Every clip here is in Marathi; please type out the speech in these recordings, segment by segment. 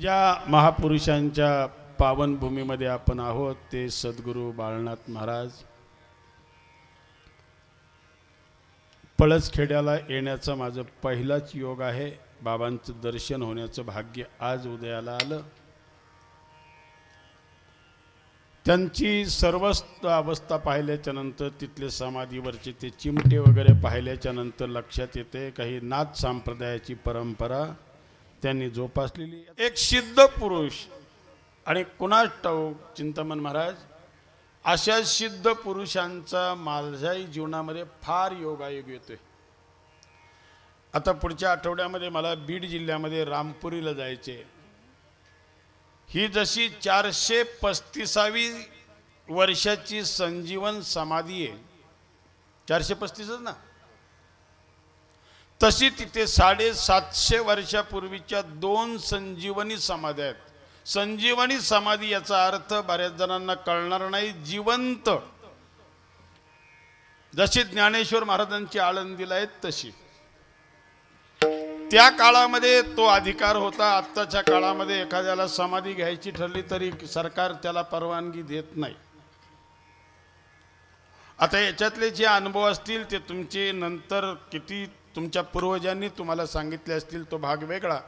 ज्या महापुरुषांच्या पावनभूमीमध्ये आपण आहोत ते सद्गुरू बाळनाथ महाराज. पळसखेड्याला येण्याचा माझा पहिलाच योग आहे. बाबांचं दर्शन होण्याचं भाग्य आज उदयाला आलं. त्यांची सर्वस्त अवस्था पाहिल्याच्या नंतर तिथले समाधीवरचे ते चिमटे वगैरे पाहिल्याच्या नंतर लक्षात येते काही नाथ संप्रदायाची परंपरा त्यांनी जोपासलेली. एक सिद्ध पुरुष आणि कुणास ठाऊक चिंतामण महाराज अशा सिद्ध पुरुषांचा माझ्याही जीवनामध्ये फार योगायोग येतोय. आता पुढच्या आठवड्यामध्ये मला बीड जिल्ह्यामध्ये रामपुरीला जायचे. ही जशी 435वी वर्षाची संजीवन समाधी आहे, 435च ना, तशी तिथे 750 वर्षापूर्वीच्या 2 संजीवनी समाधी आहेत. संजीवनी समाधी याचा अर्थ बऱ्याच जणांना कळणार नाही. जिवंत, जशी ज्ञानेश्वर महाराजांची आळंदीला आहेत तशी. त्या काळामध्ये तो अधिकार होता. आत्ताच्या काळामध्ये एखाद्याला समाधी घ्यायची ठरली तरी सरकार त्याला परवानगी देत नाही. आता याच्यातले जे अनुभव असतील ते तुमचे नंतर किती तुमच्या पूर्वजांनी तुम्हाला सांगितले असतील तो भाग वेगळा,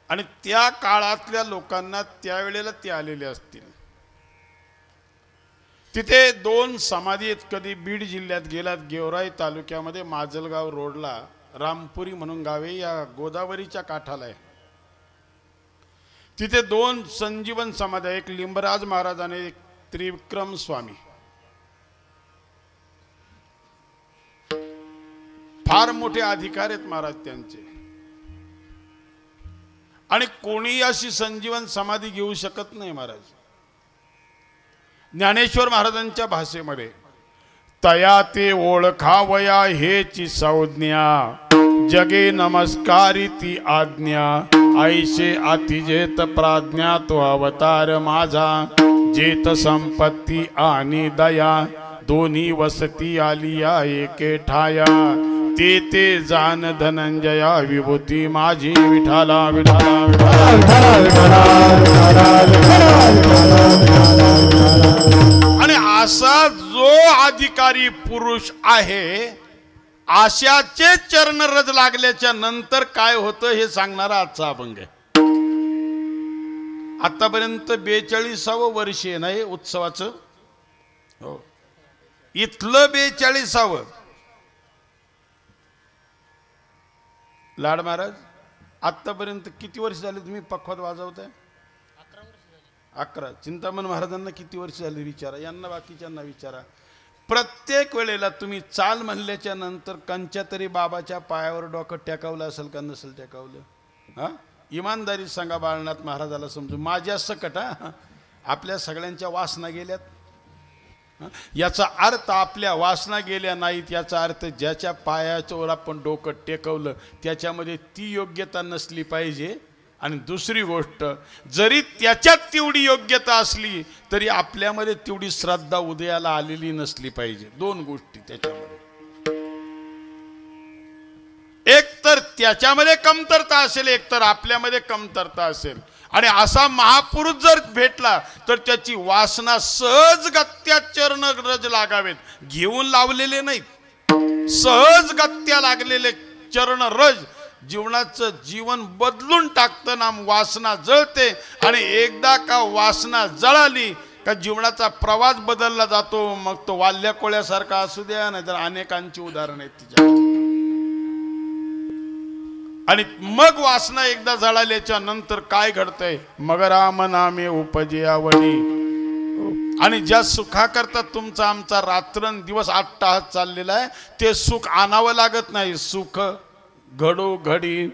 आणि त्या काळातल्या लोकांना त्यावेळेला ते आलेले असतील. तिथे 2 समाधी आहेत. कधी बीड जिल्ह्यात गेलात, गेवराई तालुक्यामध्ये माजलगाव रोडला रामपुरी म्हणून गावे या गोदावरीच्या काठाला आहे. तिथे 2 संजीवन समाधी, एक लिंबराज महाराज आणि एक त्रिविक्रम स्वामी. फार मोठे अधिकार आहेत महाराज त्यांचे, आणि कोणी अशी संजीवन समाधी घेऊ शकत नाही महाराज. ज्ञानेश्वर महाराजांच्या भाषेमध्ये तया ते ओळखावया हेची संज्ञा, जगे नमस्कारी ती आज्ञा, ऐशे अतिजेत प्राज्ञा तो अवतार माझा, जेत संपत्ती आणि दया, दोन्ही वसती आलिया एके ठाया, ते ते जान धनंजया विभूती माझी विठाला विठाला विठाला. आणि असा जो अधिकारी पुरुष आहे आशाचे चरणरज लागल्याच्या नंतर काय होतं हे सांगणारा आजचा अभंग आहे. आतापर्यंत 42वे वर्ष आहे नाही उत्सवाचं. हो, इथलं 42वे. लाड महाराज आतापर्यंत किती वर्ष झाले तुम्ही पखवात वाजवताय? 11. चिंतामण महाराजांना किती वर्ष झाले विचारा, यांना बाकीच्यांना विचारा. प्रत्येक वेळेला तुम्ही चाल म्हणल्याच्या नंतर कंच्या तरी बाबाच्या पायावर डोकं टेकावलं असेल का नसेल टेकावलं? हा, इमानदारी सांगा बाळनाथ महाराजाला समजू. माझ्या सकट आपल्या सगळ्यांच्या वासना गेल्यात. याचा अर्थ आपल्या वासना गेल्या नाहीत. याचा अर्थ ज्याच्या पायावर आपण डोकं टेकवलं त्याच्यामध्ये ती योग्यता नसली पाहिजे. आणि दुसरी गोष्ट, जरी त्याच्यात तेवढी योग्यता असली तरी आपल्यामध्ये तेवढी श्रद्धा उदयाला आलेली नसली पाहिजे. 2 गोष्टी त्याच्यामध्ये. एक तर त्याच्यामध्ये कमतरता असेल, एक तर आपल्यामध्ये कमतरता असेल. आणि असा महापुरुष जर भेटला तर त्याची वासना सहजगत्या चरणरज लागावेत. घेऊन लावलेले नाहीत, सहजगत्या लागलेले चरणरज जीवनाचं जीवन बदलून टाकतं ना. वासना जळते, आणि एकदा का वासना जळाली का जीवनाचा प्रवास बदलला जातो. मग तो वाल्ल्या कोळ्यासारखा असू द्या, नाहीतर अनेकांची उदाहरणं आहेत तिच्या. आणि मग वासना एकदा जळाल्याच्या नंतर काय घडतंय? मग राम नामे उपजे आवडी. आणि ज्या सुखाकरता तुमचा आमचा रात्रंदिवस अट्टाहास चाललेला आहे ते सुख आणावं लागत नाही. सुख घडोघडी.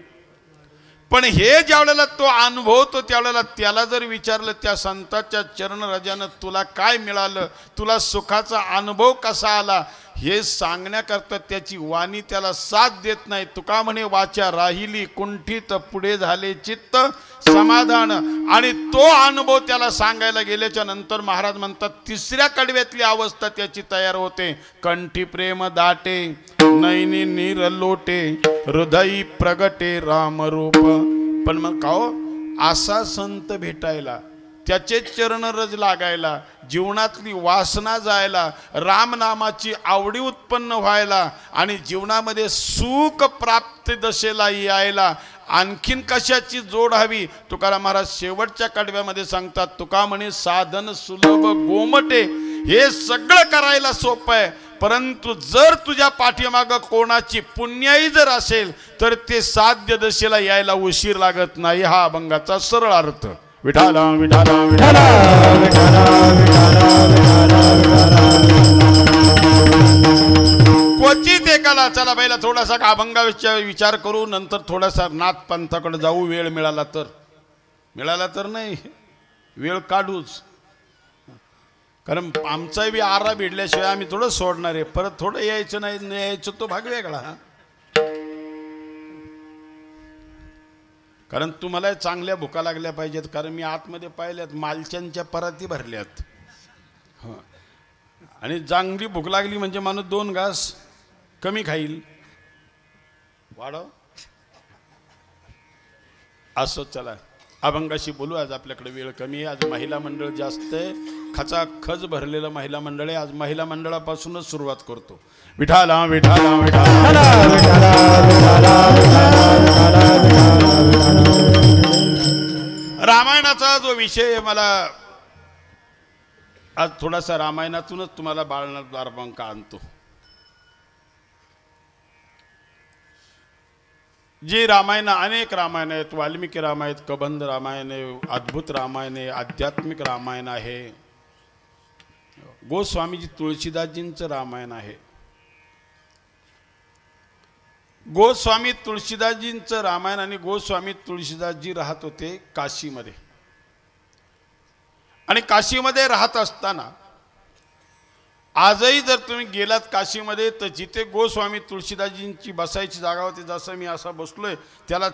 पण हे ज्यावेळेला तो अनुभवतो त्यावेळेला त्याला जर विचारलं त्या संताच्या चरणरजानं तुला काय मिळालं, तुला सुखाचा अनुभव कसा आला, हे सांगण्याकरता त्याची वाणी त्याला साथ देत नाही. तुका म्हणे वाचा राहिली कुंठित, पुढे झाले चित्त समाधान. आणि तो अनुभव त्याला सांगायला गेल्याच्या नंतर महाराज म्हणतात 3ऱ्या कडव्यातली अवस्था त्याची तयार होते. कंठी प्रेम दाटे, नैनी नीर लोटे, हृदयी प्रगटे रामरूप. पण मग का हो, असा संत भेटायला, त्याचे चरणरज लागायला, जीवनातली वासना जायला, रामनामाची आवडी उत्पन्न व्हायला आणि जीवनामध्ये सुख प्राप्ती दशेला यायला आणखीन कशाची जोड हवी? तुकाराम महाराज शेवटच्या कडव्यामध्ये सांगतात, तुका म्हणे साधन सुलभ गोमटे, हे सगळं करायला सोपं आहे, परंतु जर तुझ्या पाठीमागं कोणाची पुण्याई जर असेल तर ते साध्य दशेला यायला उशीर लागत नाही. हा अभंगाचा सरळ अर्थ. विठाला विठाला विठाला विठाला क्वचित एकाला. चला पहिला थोडासा अभंगाविषयी विचार करू, नंतर थोडासा नाथ पंथाकडे जाऊ. वेळ मिळाला तर नाही, वेळ काढूच, कारण आमचा बी आरा भिडल्याशिवाय आम्ही थोडं सोडणार आहे. परत थोडं यायचं नाही यायचं तो भाग वेगळा. कारण तुम्हाला चांगल्या भुका लागल्या पाहिजेत, कारण मी आतमध्ये पाहिल्यात मालच्यांच्या पराती भरल्यात. आणि चांगली भूक लागली म्हणजे माणूस 2 घास कमी खाईल. वाढव असं. चला अभंगाशी बोलू. आज आपल्याकडे वेळ कमी आहे. आज महिला मंडळ जास्त आहे, खचाखच भरलेलं महिला मंडळ आहे. आज महिला मंडळापासूनच सुरुवात करतो. विठाला विठाला विठाला. रामायणाचा जो विषय मला आज थोडासा रामायणातूनच तुम्हाला बाळणार अभंग आणतो. जी रामायण, अनेक रामायण आहेत. वाल्मिकी रामायण, कबंध रामायण आहे, अद्भुत रामायण आहे, आध्यात्मिक रामायण आहे, गोस्वामीजी तुळशीदासजींचं रामायण आहे. गोस्वामी तुळशीदासजींचं रामायण. आणि गोस्वामी तुळशीदासजी राहत होते काशीमध्ये. आणि काशीमध्ये राहत असताना आजही जर तुम्ही गेलात काशीमध्ये तर जिथे गोस्वामी तुळशीदासजींची बसायची जागा होती, जसं मी असा बसलोय, त्याला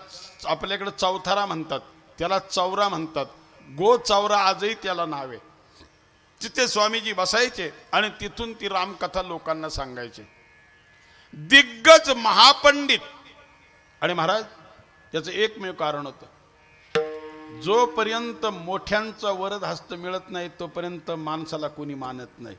आपल्याकडे चौथारा म्हणतात, त्याला चौरा म्हणतात. गो चौरा आजही त्याला नाव आहे. तिथे स्वामीजी बसायचे आणि तिथून ती रामकथा लोकांना सांगायचे. दिग्गज महापंडित. आणि महाराज त्याचं एकमेव कारण होतं, जोपर्यंत मोठ्यांचा वरद हस्त मिळत नाही तोपर्यंत माणसाला कोणी मानत नाही.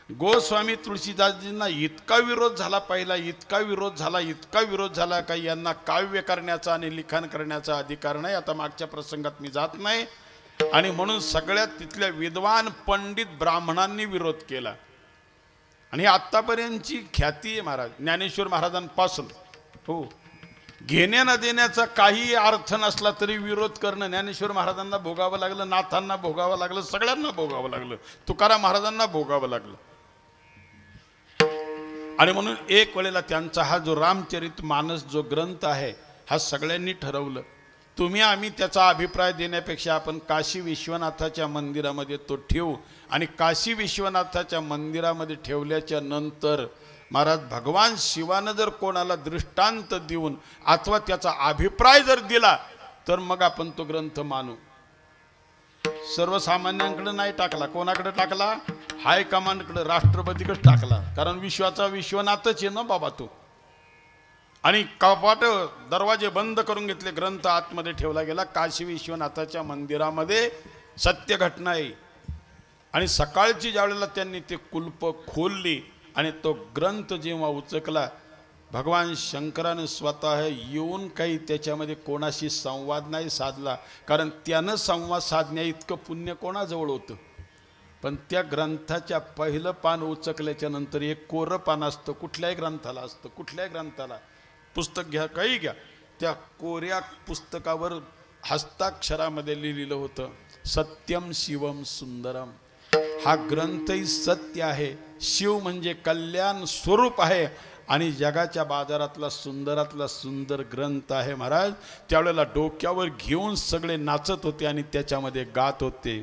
गोस्वामी तुळशीदासजींना इतका विरोध झाला, पहिला इतका विरोध झाला का यांना काव्य करण्याचा आणि लिखाण करण्याचा अधिकार नाही. आता मागच्या प्रसंगात मी जात नाही. आणि म्हणून सगळ्यात तिथल्या विद्वान पंडित ब्राह्मणांनी विरोध केला. आणि आत्तापर्यंतची ख्याती आहे महाराज ज्ञानेश्वर महाराजांपासून. हो, घेण्या न देण्याचा काही अर्थ नसला तरी विरोध करणं. ज्ञानेश्वर महाराजांना भोगावं लागलं, नाथांना भोगावं लागलं, सगळ्यांना भोगावं लागलं, तुकाराम महाराजांना भोगावं लागलं. आणि म्हणून एक वेळेला त्यांचा हा जो रामचरितमानस जो ग्रंथ आहे, हा सगळ्यांनी ठरवलं, तुम्ही आम्ही त्याचा अभिप्राय देण्यापेक्षा आपण काशी विश्वनाथाच्या मंदिरामध्ये तो ठेवू. आणि काशी विश्वनाथाच्या मंदिरामध्ये ठेवल्याच्या नंतर महाराज भगवान शिवानं जर कोणाला दृष्टांत देऊन अथवा त्याचा अभिप्राय जर दिला तर मग आपण तो ग्रंथ मानू. सर्वसामान्यांकडे नाही टाकला. कोणाकडे टाकला? हायकमांडकडे, राष्ट्रपतीकडे टाकला. कारण विश्वाचा विश्वनाथच आहे ना बाबा तो. आणि कपाट दरवाजे बंद करून घेतले, ग्रंथ आतमध्ये ठेवला गेला. काशी विश्वनाथाच्या मंदिरामध्ये सत्य घटना आहे. आणि सकाळची ज्यावेळेला त्यांनी ते कुलप खोलली आणि तो ग्रंथ जेव्हा उचकला, भगवान शंकराने स्वतः येऊन काही त्याच्यामध्ये कोणाशी संवाद नाही साधला, कारण त्यानं संवाद साधण्या इतकं पुण्य कोणाजवळ होतं. पण त्या ग्रंथाच्या पहिलं पान उचकल्याच्या नंतर एक कोरं पान असतं, कुठल्याही ग्रंथाला असतं, कुठल्याही ग्रंथाला. पुस्तक घ्या, काही घ्या, त्या कोऱ्या पुस्तकावर हस्ताक्षरामध्ये लिहिलेलं होतं, सत्यम शिवम सुंदरम. हा ग्रंथही सत्य आहे, शिव म्हणजे कल्याण स्वरूप आहे आणि जगाच्या बाजारातला सुंदरातला सुंदर ग्रंथ आहे. महाराज त्यावेळेला डोक्यावर घेऊन सगळे नाचत होते आणि त्याच्यामध्ये गात होते,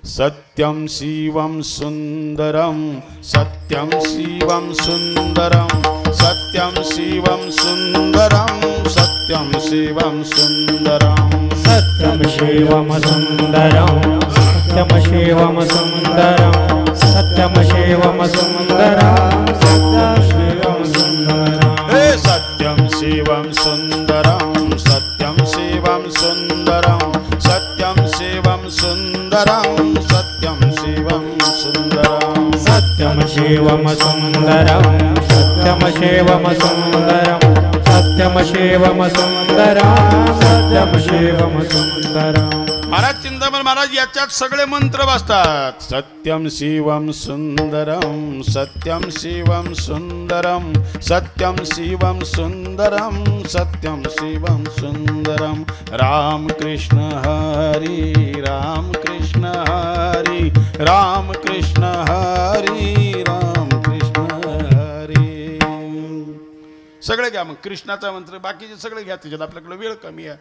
सत्यम शिवम सुंदरम, सत्यम शिवम सुंदरम, सत्यम शिवम सुंदरम, सत्यम शिवम सुंदरम, सत्यम शिवम सुंदरम, सत्यम शिवम सुंदरम, सत्यम शिवम सुंदरम, सत्यम शिवम सुंदरम. हे सत्यम शिवम सुंदरम, सत्यम शिवम सुंदरम, सत्यम सुंदरम सत्यम शिवम सुंदरम सत्यम शिवम सुंदरम सत्यम शिवम सुंदरम सत्यम शिवम सुंदरम सत्यम शिवम सुंदरम। महाराज चिंतामण महाराज याच्यात सगळे मंत्र बसतात. सत्यम शिवम सुंदरम सत्यम शिवम सुंदरम सत्यम शिवम सुंदरम सत्यम शिवम सुंदरम राम कृष्ण हरी राम कृष्ण हरी राम कृष्ण हरी राम कृष्ण हरी. सगळे घ्या मग कृष्णाचा मंत्र, बाकीचे सगळे घ्या, त्याच्यात आपल्याकडे वेळ कमी आहे.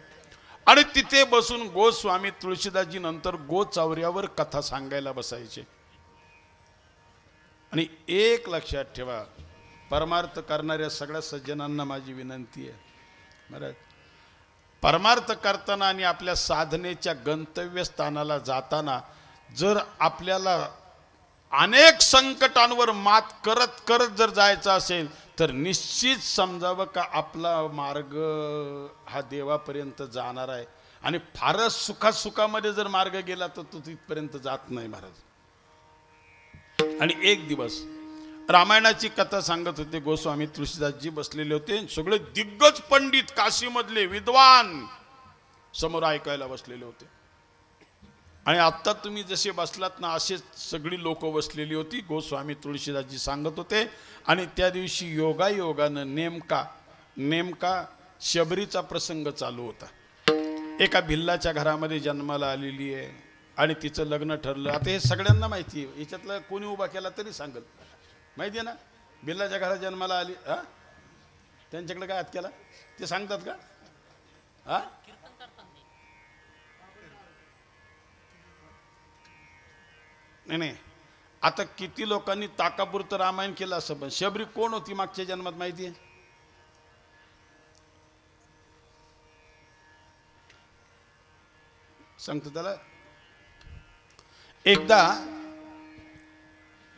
आणि तिथे बसून गोस्वामी तुळशीदासजी नंतर गोचावर्यावर कथा सांगायला बसायचे. आणि एक लक्षात ठेवा, परमार्थ करणाऱ्या सगळ्या सज्जनांना माझी विनंती आहे महाराज, परमार्थ करताना आणि आपल्या साधनेच्या गंतव्यस्थानाला जाताना जर आपल्याला अनेक संकटांवर मात करत करत जर जायचं असेल तर निश्चित समजावं का आपला मार्ग हा देवापर्यंत जाणार आहे. आणि फारच सुखामध्ये जर मार्ग गेला तर तो तिथपर्यंत जात नाही महाराज. आणि एक दिवस रामायणाची कथा सांगत होते गोस्वामी तुळशीदासजी बसलेले होते. सगळे दिग्गज पंडित काशीमधले विद्वान समोर ऐकायला बसलेले होते. आणि आत्ता तुम्ही जसे बसलात ना असे सगळी लोक बसलेली होती. गोस्वामी तुळशीदासजी सांगत होते. आणि त्या दिवशी योगायोगानं नेमका शबरीचा प्रसंग चालू होता. एका भिल्लाच्या घरामध्ये जन्माला आलेली आहे आणि तिचं लग्न ठरलं. आता हे सगळ्यांना माहिती आहे, याच्यातला कोणी उभा केला तरी सांगल, माहिती आहे ना. भिल्लाच्या घरात जन्माला आली, हा त्यांच्याकडे काय हात केला ते सांगतात का? हा नाही, आता किती लोकांनी ताकापुरतं रामायण केलं असं, पण शबरी कोण होती मागच्या जन्मात माहिती आहे? सांगतो त्याला. एकदा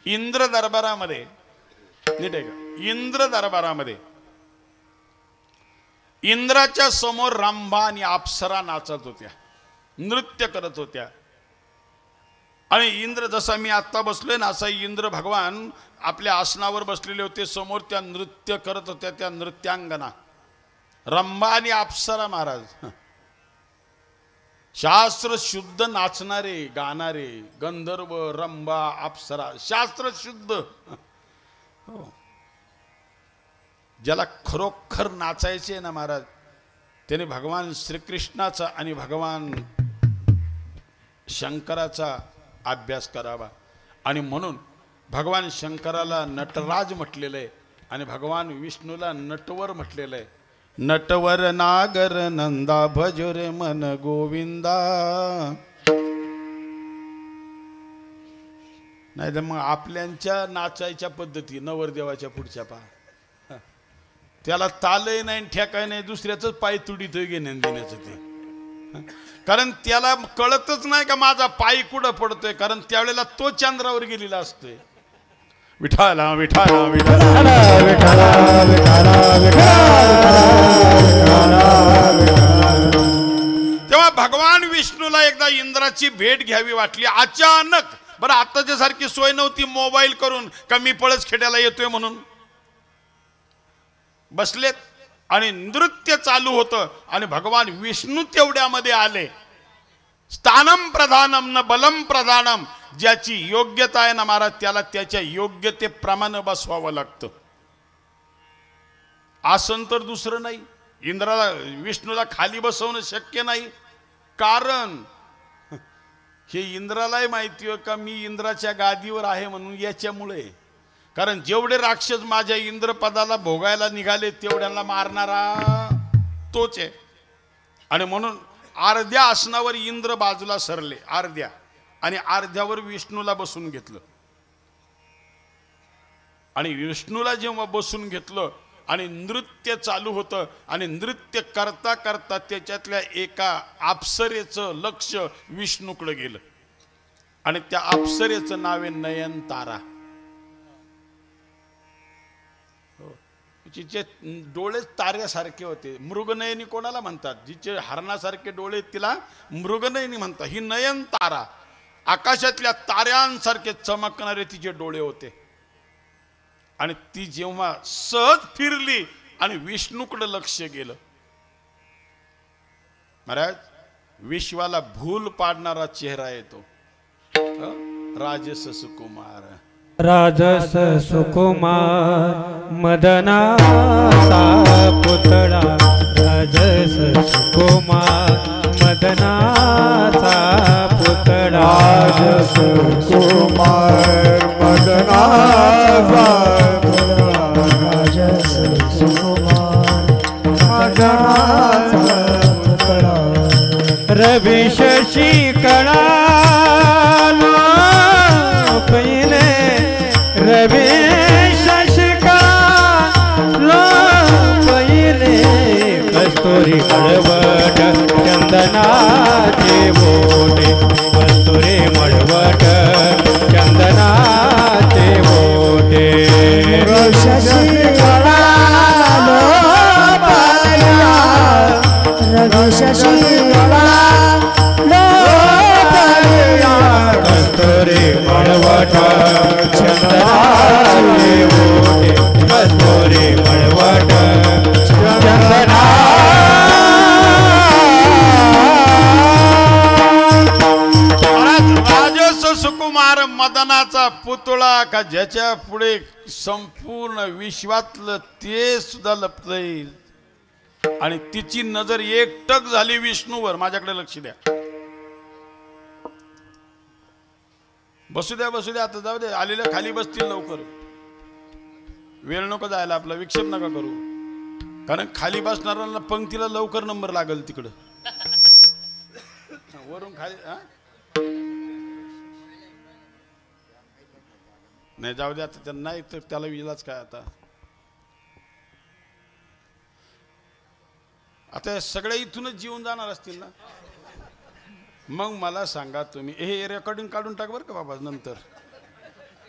इंद्र दरबारामध्ये, नीट आहे का, इंद्र दरबारामध्ये इंद्राच्या समोर रंभा आणि अप्सरा नाचत होत्या, नृत्य करत होत्या. आणि इंद्र, जसा मी आत्ता बसलोय ना असा इंद्र भगवान आपल्या आसनावर बसलेले होते. समोर त्या नृत्य करत होत्या, त्या नृत्यांगना रंभा आणि अप्सरा महाराज. शास्त्र शुद्ध नाचणारे गाणारे गंधर्व रंभा अप्सरा, शास्त्र शुद्ध. हो, ज्याला खरोखर नाचायचे ना महाराज त्याने भगवान श्रीकृष्णाचा आणि भगवान शंकराचा अभ्यास करावा. आणि म्हणून भगवान शंकराला नटराज म्हटलेलं आहे आणि भगवान विष्णूला नटवर म्हटलेलं आहे. नटवर नागर नंदा भजरे मन गोविंदा. नाही तर मग आपल्यांच्या नाचायच्या पद्धती नवरदेवाच्या पुढच्या पहा, त्याला तालही नाही ठेकाय नाही, दुसऱ्याच पाय तुडीत घेण्यान देण्याचं ते. कारण त्याला कळतच नाही का माझा पाय कुठं पडतोय, कारण त्यावेळेला तो चंद्रावर गेलेला असतोय. विठाला विठाला विठाला तेव्हा भगवान विष्णूला एकदा इंद्राची भेट घ्यावी वाटली अचानक. बरं, आताच्या सारखी सोय नव्हती मोबाईल करून का मी पळस खेड्याला येतोय म्हणून. बसलेत आणि नृत्य चालू होतं आणि भगवान विष्णू तेवढ्यामध्ये आले. स्थानम प्रधानम न बलम प्रधानम. ज्याची योग्यता आहे ना महाराज त्याला त्याच्या योग्यतेप्रमाणे बसवावं लागतं. आसन तर दुसरं नाही. इंद्राला विष्णूला खाली बसवणं शक्य नाही, कारण हे इंद्रालाही माहिती आहे का मी इंद्राच्या गादीवर आहे म्हणून याच्यामुळे. कारण जेवढे राक्षस माझ्या इंद्रपदाला भोगायला निघाले तेवढ्यांना मारणारा तोच आहे. आणि म्हणून अर्ध्या आसनावर इंद्र बाजूला सरले, अर्ध्या, आणि अर्ध्यावर विष्णूला बसून घेतलं. आणि विष्णूला जेव्हा बसून घेतलं आणि नृत्य चालू होतं आणि नृत्य करता करता त्याच्यातल्या एका अप्सरेचं लक्ष विष्णूकडे गेलं आणि त्या अप्सरेचं नाव आहे नयनतारा. जिचे डोळे ताऱ्यासारखे होते. मृगनयनी कोणाला म्हणतात? जिचे हरणासारखे डोळे तिला मृगनयनी म्हणतात. ही नयनतारा. आकाशातल्या ताऱ्यांसारखे चमकणारे तिचे डोळे होते आणि ती जेव्हा सहज फिरली आणि विष्णूकडे लक्ष गेलं, महाराज विश्वाला भूल पाडणारा चेहरा येतो, राजस सुकुमार, राजस सुकुमार मदनाचा पुतळा, राजस सुकुमार मदनाचा पुतळा, राजस सुकुमार मदनाचा पुतळा, राजस सुकुमार मदनाचा पुतळा, रवी शशी कळा पहिले, रवी शशी कळा पहिले, कस्तुरी मळवट चंदनाचे बोटे, कस्तुरी मळवट चंदनाचे बोटे, शशी कळा लोपाया, रवी शशी कळा लोपाया, कस्तुरी मळवट चंदनाचे बोटे, कस्तुरी मळवट चंदना. राजस सुकुमार मदनाचा पुतळा का ज्याच्या पुढे संपूर्ण विश्वातलं ते सुद्धा लपलंय आणि तिची नजर एकटक झाली विष्णूवर. माझ्याकडे लक्ष द्या. बसू द्या बसू द्या, आता जाऊ दे, आलेल्या खाली बसतील लवकर, वेळ नको जायला, आपला विक्षेप नका करू, कारण खाली बसणाऱ्यांना पंक्तीला लवकर नंबर लागल तिकडं वरून खाली. नाही जाऊ दे आता, त्यांना नाही तर त्याला विलाच काय आता. आता सगळ्या इथूनच जीवन जाणार असतील ना, मग मला सांगा तुम्ही, हे रेकॉर्डिंग काढून टाक बरं का बाबा नंतर.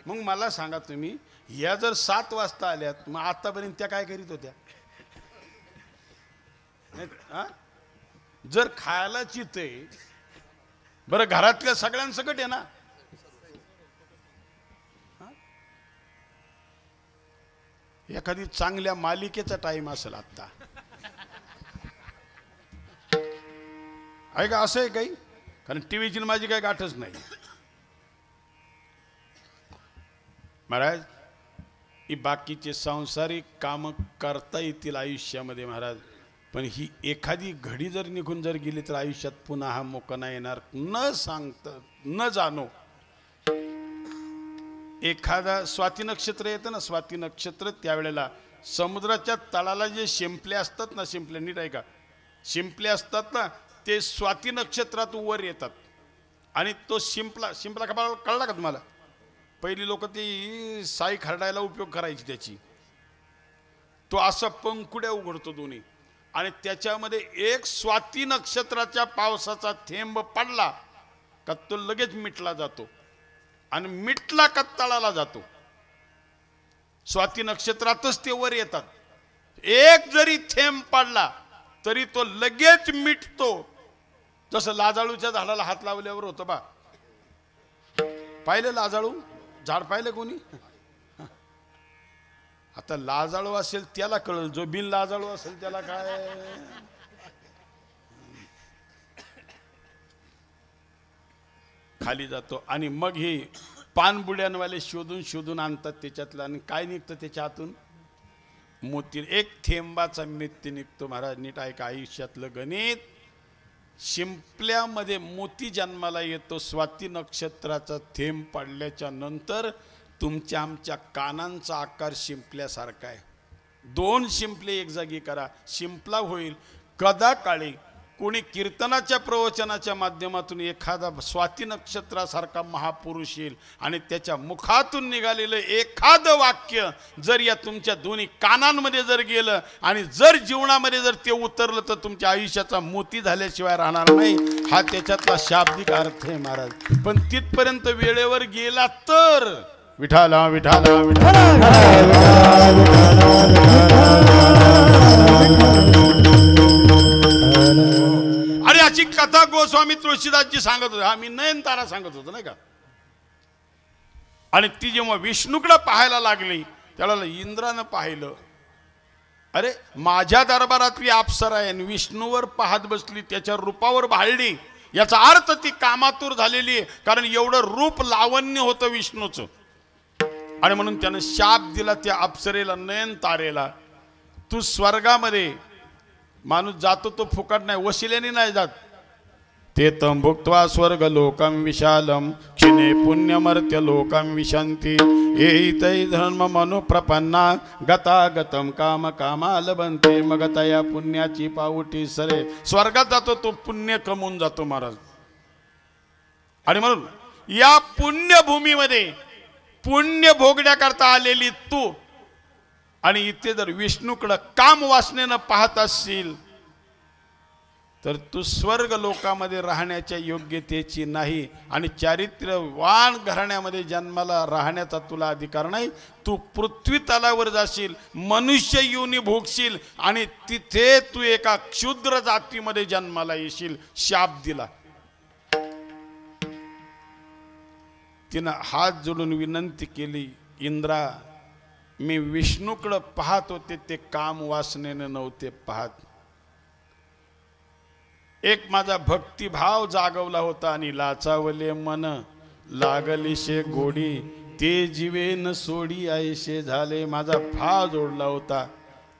मग मला सांगा तुम्ही, या जर 7 वाजता आल्यात, मग आतापर्यंत त्या काय करीत होत्या? जर खायला चिते बरं, घरातल्या सगळ्यांसकट आहे ना, एखादी चांगल्या मालिकेचा टाइम असेल आता, आहे का? असं आहे काही? कारण टीव्हीची माझी काही गाठच नाही महाराज. ही बाकीचे सांसारिक काम करता येतील आयुष्यामध्ये महाराज, पण ही एखादी घडी जर निघून जर गेली तर आयुष्यात पुन्हा हा मोका नाही येणार. न सांगता न जाणो, एखादा स्वाती नक्षत्र येतं ना, स्वाती नक्षत्र, त्यावेळेला समुद्राच्या तळाला जे शिंपले असतात ना, शिंपले नीट आहे का, शिंपले असतात ना, ते स्वाती नक्षत्रात वर येतात आणि तो शिंपला कळला का तुम्हाला? पहिली लोक ती साई खरडायला उपयोग करायची त्याची. तो असा पंकुड्या उघडतो दोन्ही आणि त्याच्यामध्ये एक स्वाती नक्षत्राच्या पावसाचा थेंब पडला का तो लगेच मिटला जातो आणि मिटला का तळाला जातो. स्वाती नक्षत्रातच ते वर येतात. एक जरी थेंब पडला तरी तो लगेच मिटतो. जसं लाजाळूच्या झाडाला हात लावल्यावर होतं बा. पाहिलं लाजाळू झाड पाहिलं कोणी? आता लाजाळू असेल त्याला कळलं, जो बिन लाजाळू असेल त्याला काय. खाली जातो आणि मग हे पानबुड्यांवाले शोधून शोधून आणतात त्याच्यातलं, आणि काय निघतं त्याच्या हातून? मोती. एक थेंबाचा मृत्यू निघतो महाराज. नीट ऐका, आयुष्यातलं गणित. शिंपल्यामध्ये मोती जन्माला येतो. स्वाती नक्षत्राचा थेंब पडल्याच्या नंतर तुमच्या आमच्या कानांचा आकार शिंपल्यासारखा आहे. 2 शिंपले एक जागी करा, शिंपला होईल. कदा काळी कोणी कीर्तनाच्या प्रवचनाच्या माध्यमातून एखादा स्वाती नक्षत्रासारखा महापुरुष येईल आणि त्याच्या मुखातून निघालेलं एखादं वाक्य जर या तुमच्या दोन्ही कानांमध्ये जर गेलं आणि जर जीवनामध्ये जर ते उतरलं तर तुमच्या आयुष्याचा मोती झाल्याशिवाय राहणार नाही. हा त्याच्यातला शाब्दिक अर्थ आहे महाराज. पण तिथपर्यंत वेळेवर गेला तर विठाला विठाला विठाला. अरे ह्याची कथा गोस्वामी तुळशीदासजी सांगत होते. हा मी नयनतारा सांगत होतो नाही का. आणि ती जेव्हा विष्णूकडे पाहायला लागली त्याला इंद्रानं पाहिलं, अरे माझ्या दरबारातली अप्सरा आहे आणि विष्णूवर पाहत बसली, त्याच्या रूपावर भाळली. याचा अर्थ ती कामातूर झालेली आहे, कारण एवढं रूप लावण्य होतं विष्णूचं. आणि म्हणून त्यानं शाप दिला त्या अप्सरेला, नयनतारेला, तू स्वर्गामध्ये, माणूस जातो तो फुकट नाही, वशिल्याने नाही जात. ते तम भुक्त्वा स्वर्ग लोकम विशालम क्षिणे पुण्यमर्त्य लोकम विशंती एतै धर्म मनुप्रपन्ना गतागतम काम कामाल बनते. मग तया पुण्याची पाऊटी सरे, स्वर्गात जातो तो, पुण्य कमवून जातो महाराज. आणि म्हणून या पुण्यभूमीमध्ये पुण्य भोगण्याकरता आलेली तू, आणि इथे जर विष्णूकडं काम वासनेनं पाहत असशील तर तू स्वर्ग लोकामध्ये राहण्याच्या योग्यतेची नाही, आणि चारित्र्यवान घराण्यामध्ये जन्माला राहण्याचा तुला अधिकार नाही. तू पृथ्वी तलावर जाशील, मनुष्य योनी भोगशील, आणि तिथे तू एका क्षुद्र जातीमध्ये जन्माला येशील. शाप दिला. तिनं हात जोडून विनंती केली, इंद्रा मी विष्णूकडे पाहत होते, ते काम वासनेने नव्हते पाहत. एक माझा भक्तिभाव जागवला होता, आणि लाचावले मन लागलीशे गोडी, ते जीवेन सोडी आयशे झाले. माझा भाव जोडला होता,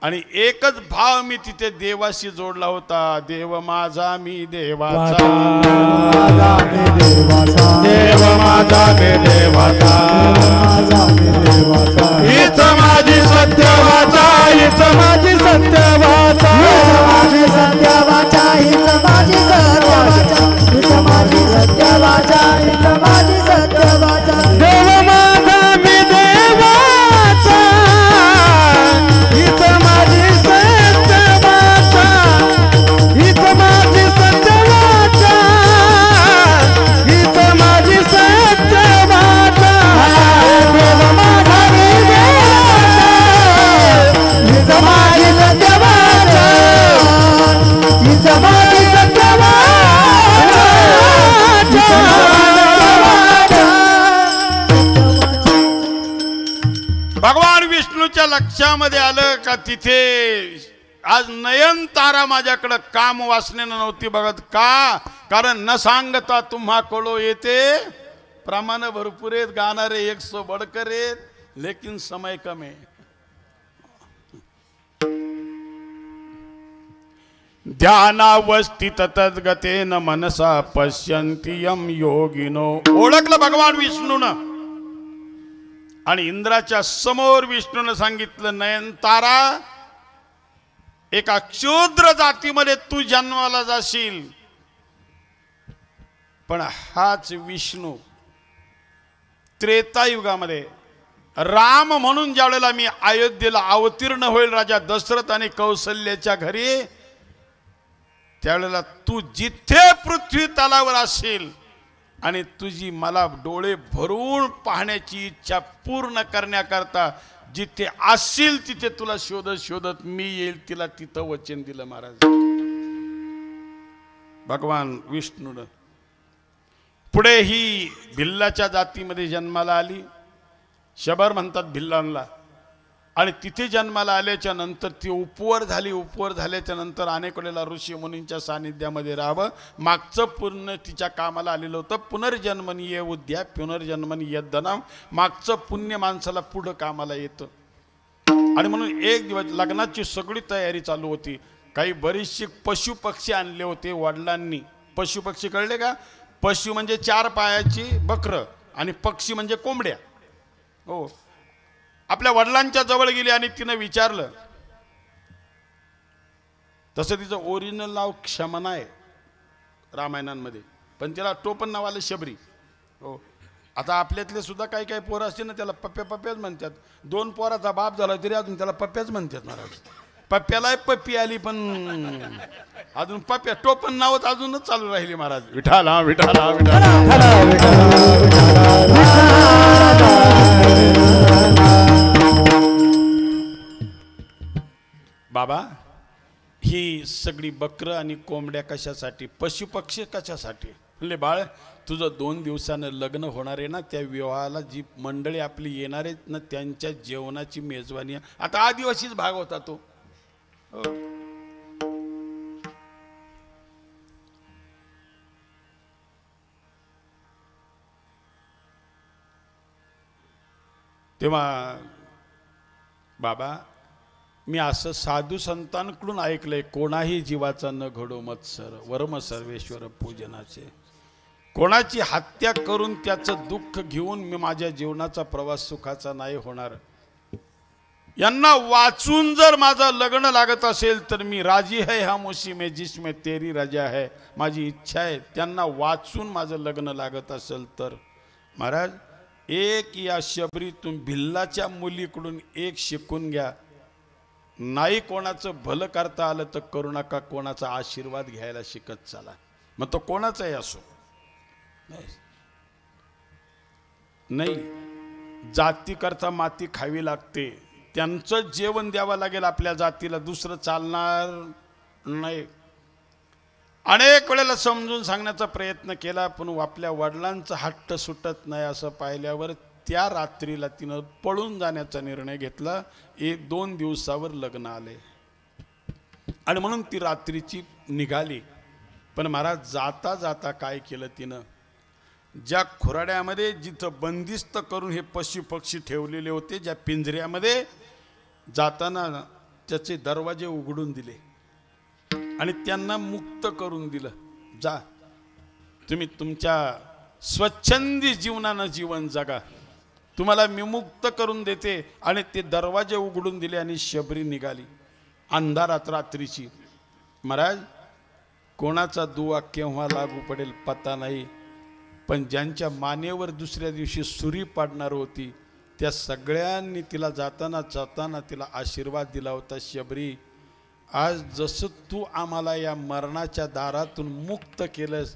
आणि एकच भाव मी तिथे देवाशी जोडला होता. देव माझा मी देवाचा, देव माझा मी देवाचा, हीच माझी सत्यवाचा, हीच माझी सत्यवाचा, माझी सत्यवाचा, हीच माझी सत्यवाचा, हीच माझी सत्यवाचा, हीच माझी सत्यवाचा. देव माझा मी देवाचा, हीच माझी सत्यवाचा, हीच माझी सत्यवाचा, हीच माझी सत्यवाचा. देव माझा मी देवाचा, हीच माझी सत्यवाचा, हीच माझी सत्यवाचा. भगवान विष्णूच्या लक्षामध्ये आलं का तिथे आज नयनतारा माझ्याकडं काम वासनेनं नव्हती बघत. का? कारण न सांगता तुम्हा कळो येते, प्रमाण भरपूर आहेत, गाणारे 100 बडकर आहेत, लेकिन समय कम आहे. ध्यानावस्थित तद्गतेन मनसा पश्यन्ति यम योगिनो. ओळखलं भगवान विष्णूनं, आणि इंद्राच्या समोर विष्णूनं सांगितलं, नयनतारा एका क्षुद्र जातीमध्ये तू जन्माला जाशील, पण हाच विष्णू त्रेतायुगामध्ये राम म्हणून ज्यावेळेला मी अयोध्येला अवतीर्ण होईल राजा दशरथ आणि कौशल्याच्या घरी, त्यावेळेला तू जिथे पृथ्वी तलावर असेल आणि तुझी मला डोळे भरून पाहण्याची इच्छा पूर्ण करण्याकरता जिथे असशील तिथे तुला शोधत शोधत मी येईल. तिला तिथं वचन दिलं महाराज भगवान विष्णूनं. पुढे ही भिल्लाच्या जातीमध्ये जन्माला आली, शबर म्हणतात भिल्लांना, आणि तिथे जन्माला आल्याच्या नंतर ती उपवर झाली. उपवर झाल्याच्या नंतर अनेक वेळेला ऋषी मुनींच्या सानिध्यामध्ये राहावं. मागचं पूर्ण तिच्या कामाला आलेलं होतं, पुनर्जन्मनीय उद्या पुनर्जन्मनी यद्दनाम. मागचं पुण्य माणसाला पुढं कामाला येतं. आणि म्हणून एक दिवस लग्नाची सगळी तयारी चालू होती. काही बरीचशी पशु पक्षी आणले होते वडिलांनी. पशु पक्षी कळले का? पशु म्हणजे 4 पायाची बकरं, आणि पक्षी म्हणजे कोंबड्या. हो, आपल्या वडिलांच्या जवळ गेली आणि तिनं विचारलं. तसं तिचं ओरिजिनल नाव क्षमना आहे रामायणांमध्ये, पण तिला टोपण नाव आलं शबरी. हो, आता आपल्यातले सुद्धा काही काही पोरं असते ना, त्याला पप्प्या पप्प्याच म्हणतात. 2 पोराचा बाप झाला तरी अजून त्याला पप्प्याच म्हणतात महाराज. पप्प्याला पप्पी आली पण अजून पप्प्या टोपण नावच अजूनच चालू राहिली महाराज. विठाला विठाला बाबा, ही सगळी सगळी बकरं आणि कोंबड्या कशासाठी, पशुपक्षी कशासाठी? म्हणले बाळ तुझं 2 दिवसानं लग्न होणार आहे ना, त्या विवाहाला जी मंडळी आपली येणार आहेत ना त्यांच्या जेवणाची मेजवानी आहे. आता आदिवासीच भाग होता तो. तेव्हा बाबा मी असं साधू संतांकडून ऐकलंय, कोणाही जीवाचा न घडो मत्सर वर्म सर्वेश्वर पूजनाचे. कोणाची हत्या करून त्याचं दुःख घेऊन मी माझ्या जीवनाचा प्रवास सुखाचा नाही होणार. यांना वाचून जर माझं लग्न लागत असेल तर मी राजी है हम उसी में जिसमें तेरी रजा है. माझी इच्छा आहे त्यांना वाचून माझं लग्न लागत असेल तर. महाराज एक या शबरीतून भिल्लाच्या मुलीकडून एक शिकून घ्या. नाही कोणाचं भलं करता आलं तर करू नका, कोणाचा आशीर्वाद घ्यायला शिकत चला. मग तो कोणाचाही असो. नाही जाती करता माती खावी लागते. त्यांचं जेवण द्यावं लागेल आपल्या जातीला, दुसरं चालणार नाही. अनेक वेळेला समजून सांगण्याचा प्रयत्न केला पण आपल्या वडिलांचा हट्ट सुटत नाही असं पाहिल्यावर त्या रात्रीला तिनं पळून जाण्याचा निर्णय घेतला. 1-2 दिवसावर लग्न आले आणि म्हणून ती रात्रीची निघाली. पण महाराज जाता जाता काय केलं तिनं, ज्या खुराड्यामध्ये जिथं बंदिस्त करून हे पशुपक्षी ठेवलेले होते, ज्या पिंजऱ्यामध्ये, जाताना त्याचे दरवाजे उघडून दिले आणि त्यांना मुक्त करून दिलं. जा तुम्ही तुमच्या स्वच्छंदी जीवनानं जीवन जगा, तुम्हाला मी मुक्त करून देते. आणि ते दरवाजे उघडून दिले आणि शबरी निघाली अंधारात रात्रीची. महाराज कोणाचा दुवा केव्हा लागू पडेल पता नाही, पण ज्यांच्या मानेवर दुसऱ्या दिवशी सुरी पाडणार होती त्या सगळ्यांनी तिला जाताना जाताना तिला आशीर्वाद दिला होता. शबरी आज जसं तू आम्हाला या मरणाच्या दारातून मुक्त केलंस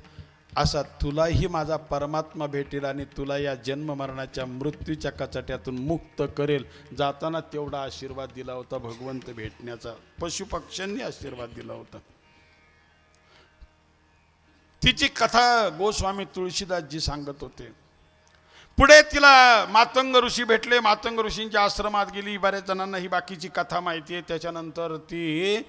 असा तुलाही माझा परमात्मा भेटेल आणि तुला या जन्म मरणाच्या मृत्यूच्या कचाट्यातून मुक्त करेल. जाताना तेवढा आशीर्वाद दिला होता भगवंत भेटण्याचा, पशुपक्ष्यांनी आशीर्वाद दिला होता. तिची कथा गोस्वामी तुळशीदासजी सांगत होते. पुढे तिला मातंग ऋषी भेटले, मातंग ऋषींच्या आश्रमात गेली. बऱ्याच जणांना ही बाकीची कथा माहिती आहे. त्याच्यानंतर ती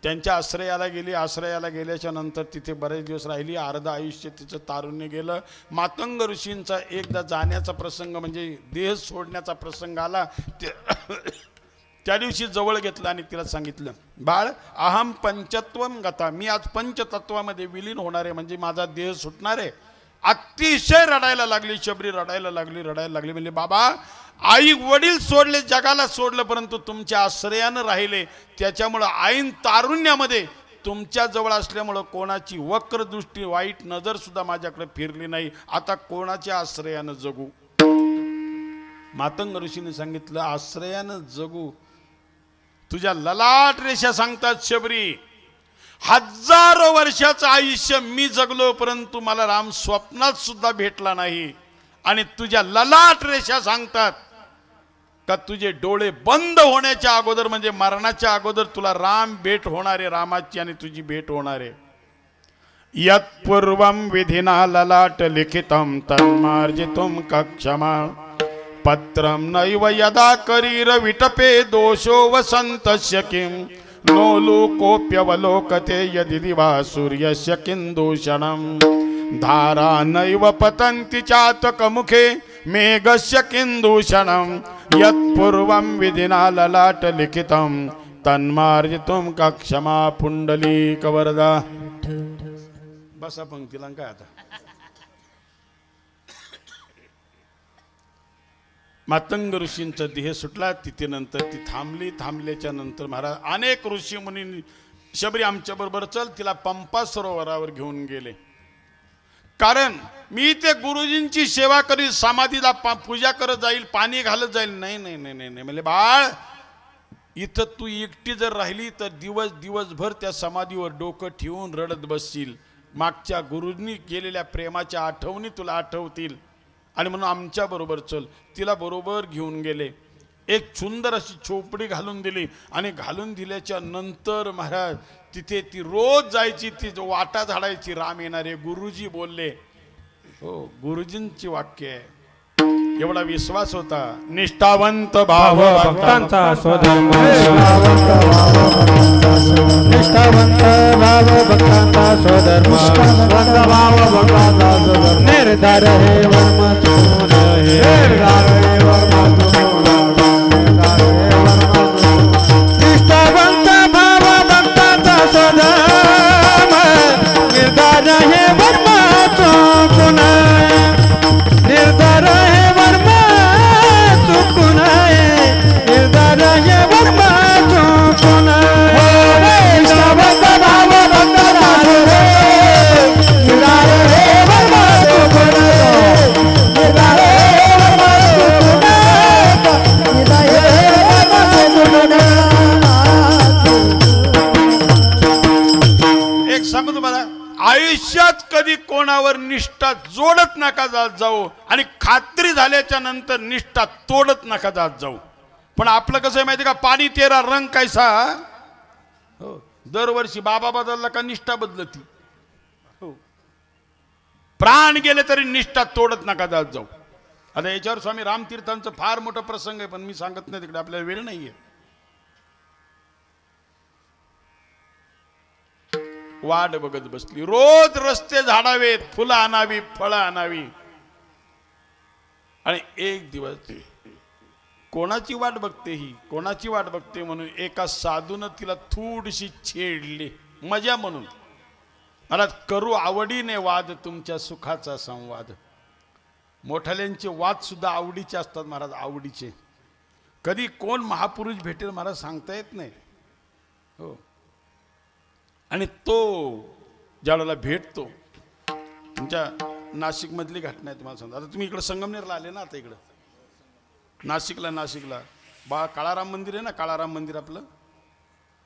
त्यांच्या आश्रयाला गेली. आश्रयाला गेल्याच्या नंतर तिथे बरेच दिवस राहिली. अर्ध आयुष्य तिचं तारुण्य गेलं. मातंग ऋषींचा एकदा जाण्याचा प्रसंग म्हणजे देह सोडण्याचा प्रसंग आला. त्या दिवशी जवळ घेतलं आणि तिला सांगितलं, बाळ अहम पंचत्वम गता, मी आज पंचतत्वामध्ये विलीन होणार आहे, म्हणजे माझा देह सुटणार आहे. अतिशय रडायला लागली शबरी, रडायला लागली. म्हणजे बाबा आई वडील सोडले, जगाला सोडलं, परंतु तुमच्या आश्रयानं राहिले. त्याच्यामुळं आईन तारुण्यामध्ये तुमच्या जवळ असल्यामुळं कोणाची वक्र दृष्टी वाईट नजर सुद्धा माझ्याकडे फिरली नाही. आता कोणाच्या आश्रयानं जगू? मातंग ऋषीने सांगितलं, आश्रयानं जगू. तुझ्या ललाट रेषा सांगतात शबरी, हजारो वर्षाचं आयुष्य मी जगलो परंतु मला राम स्वप्नात सुद्धा भेटला नाही. आणि तुझ्या ललाट रेषा सांगतात का तुझे डोळे बंद होण्याच्या अगोदर म्हणजे मरणाच्या अगोदर तुला राम भेट होणार आहे, रामाची आणि तुझी भेट होणार आहे. यत्पूर्वं विधिना ललाट लिखितं तन्मार्जितुं कक्षमा पत्रं नैव यदा करीर विटपे दोषो वसन्तस्य किं नो लोकोऽप्यवलोकते यदि दिवा सूर्यस्य किन्दूषणं धारा नैव पतन्ति चातकमुखे मेघस्य किन्दूषणं यत्पूर्वं विधिना ललाट लिखितं तन्मार्जितुं कक्षमा पुंडलीकवरदा. बसा पंक्तीला काय आता. मातंग ऋषींचा देह सुटला. तिथे नंतर ती थांबली. थांबल्याच्या नंतर महाराज अनेक ऋषी मुनी शबरी आमच्या बरोबर चल, तिला पंपा सरोवरावर घेऊन गेले. कारण मी ते गुरुजींची सेवा करीत, समाधीला पूजा करत जाईल, पाणी घालत जाईल. नाही नाही नाही नाही म्हणजे बाळ इथं तू एकटी जर राहिली तर दिवसभर त्या समाधीवर डोकं ठेवून रडत बसशील. मागच्या गुरुंनी केलेल्या प्रेमाच्या आठवणी तुला आठवतील आणि म्हणून आमच्या बरोबर चल. तिला बरोबर घेऊन गेले. एक सुंदर अशी झोपडी घालून दिली आणि घालून दिल्याच्या नंतर महाराज तिथे ती रोज जायची, ती वाटा झाडायची. राम येणारे गुरुजी बोलले. हो, गुरुजींची वाक्य आहे. एवढा विश्वास होता. निष्ठावंत भाव भक्तांचा स्वधर्म, निष्ठावंत भाव भक्तांचा स्वधर्म, भाव भक्तांचा स्वधर्म, निर्धार हे वर्म चुकून हे, निर्धार हे वर्म चुकून, निष्ठावंत भाव भक्तांचा स्वधर्म, निर्धार हे वर्म चुकून, निर्धार हे वर्म चुकून, निर्धार हे वर्म चुकून, निष्ठावंत भाव भक्तांचा स्वधर्म, निर्धार हे वर्म चुकून, निर्धार हे वर्म चुकून, निर्धार हे वर्म चुकून. एक सांगू तुम्हाला, आयुष्यात कधी कोणावर निष्ठा जोडत नका जात जाऊ आणि खात्री झाल्याच्या नंतर निष्ठा तोडत नका जात जाऊ. पण आपलं कसं आहे माहिती का, पाणी तेरा रंग कैसा. हो, दरवर्षी बाबा बदलला का निष्ठा बदलती. हो, प्राण गेले तरी निष्ठा तोडत नका जात जाऊ. आता याच्यावर स्वामी रामतीर्थांचं फार मोठं प्रसंग आहे, पण मी सांगत नाही, तिकडे आपल्याला वेळ नाहीये. वाट बघत बसली. रोज रस्ते झाडावेत, फुलं आणावी, फळं आणावी. आणि एक दिवस कोणाची वाट बघते ही, कोणाची वाट बघते म्हणून एका साधूनं तिला थोडीशी छेडली, मजा म्हणून. मला करू आवडीने वाद तुमच्या सुखाचा संवाद. मोठाल्यांचे वाद सुद्धा आवडीचे असतात महाराज, आवडीचे. कधी कोण महापुरुष भेटेल महाराज सांगता येत नाही. हो, आणि तो ज्यावेळेला भेटतो, तुमच्या नाशिकमधली घटना आहे तुम्हाला सांगतो. आता तुम्ही इकडं संगमनेरला आले ना, आता इकडं नाशिकला बा काळाराम मंदिर आहे ना, काळाराम मंदिर आपलं.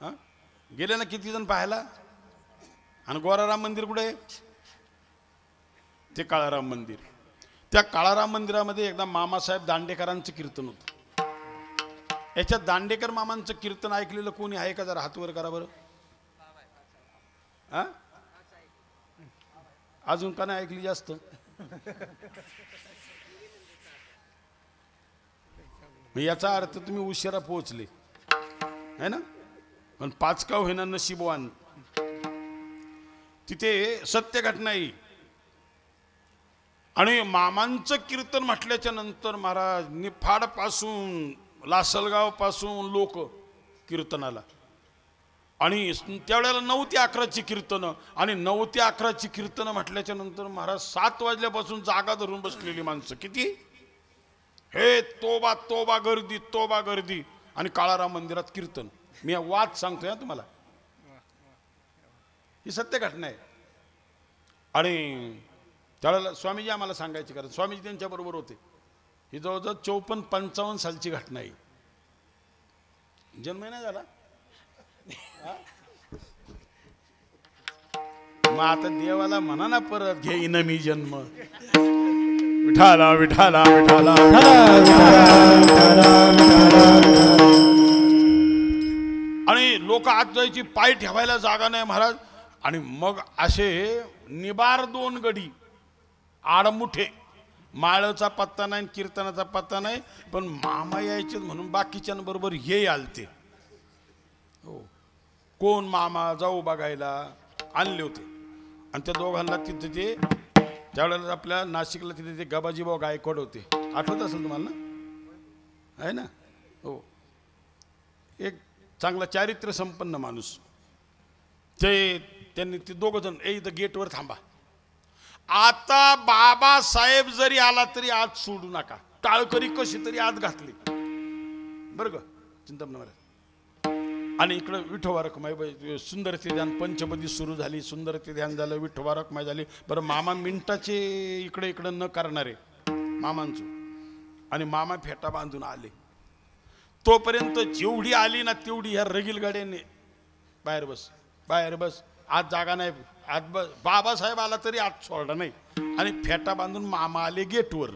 हां, गेले ना किती जण पाहायला. आणि गोराराम मंदिर कुठे आहे? ते काळाराम मंदिर. त्या काळाराम मंदिरामध्ये एकदा मामासाहेब दांडेकरांचं कीर्तन होतं. याच्यात दांडेकर मामांचं कीर्तन ऐकलेलं कोणी आहे का? जरा हातवर करा बरं. हा, अजून का नाही ऐकली जास्त? याचा अर्थ तुम्ही उशिरा पोहोचले है ना, पण पाच का होईना नशीबवान. तिथे सत्य घटना आहे. आणि मामांचं कीर्तन म्हटल्याच्या नंतर महाराज निफाड पासून लासलगाव पासून लोक कीर्तनाला. आणि त्यावेळेला 9 ते 11ची कीर्तनं. आणि 9 ते 11ची कीर्तनं म्हटल्याच्या नंतर महाराज 7 वाजल्यापासून जागा धरून बसलेली माणसं किती. हे तोबा तोबा गर्दी, तोबा गर्दी. आणि काळाराम मंदिरात कीर्तन. मी वाद सांगतोय तुम्हाला, ही सत्य घटना आहे. आणि त्यावेळेला स्वामीजी आम्हाला सांगायचे, कारण स्वामीजी त्यांच्या बरोबर होते. ही जवळजवळ 54-55 सालची घटना आहे. जन्म नाही झाला. मग आता देवाला म्हणा ना परत, घेईन मी जन्म. विठाला विठाला विठाला. आणि लोक आत जायची, पाय ठेवायला जागा नाही महाराज. आणि मग असे निबार 2 गडी आडमुठे. माळाचा पत्ता नाही, कीर्तनाचा पत्ता नाही. पण मामा यायचे म्हणून बाकीच्यांबरोबर हे आलते. हो, कोण मामा जाऊ बघायला आणले होते. आणि त्या दोघांना तिथे ते त्यावेळेला आपल्या नाशिकला तिथे ते गबाजीभाऊ गायकवाड होते. आठवत असेल तुम्हाला ना, आहे ना. हो, एक चांगला चारित्र्य संपन्न माणूस. त्यांनी ते दोघं जण इथं गेटवर थांबा. आता बाबासाहेब जरी आला तरी आत सोडू नका. टाळकरी कशी तरी आत घातली बरं का, चिंता महाराज. आणि इकडं विठोबा रखमाई सुंदर ते ध्यान पंचपदी सुरू झाली. सुंदर ते ध्यान झालं, विठोबा रखमाई झाली. बरं, मामा मिनिटाचे इकडे इकडं न करणारे मामांचं. आणि मामा फेटा बांधून आले. तोपर्यंत जेवढी आली ना तेवढी ह्या रगील गाड्याने बाहेर बस, बाहेर बस, आज जागा नाही, आज बस. बाबासाहेब आला तरी आज सोडला नाही. आणि फेटा बांधून मामा आले गेटवर.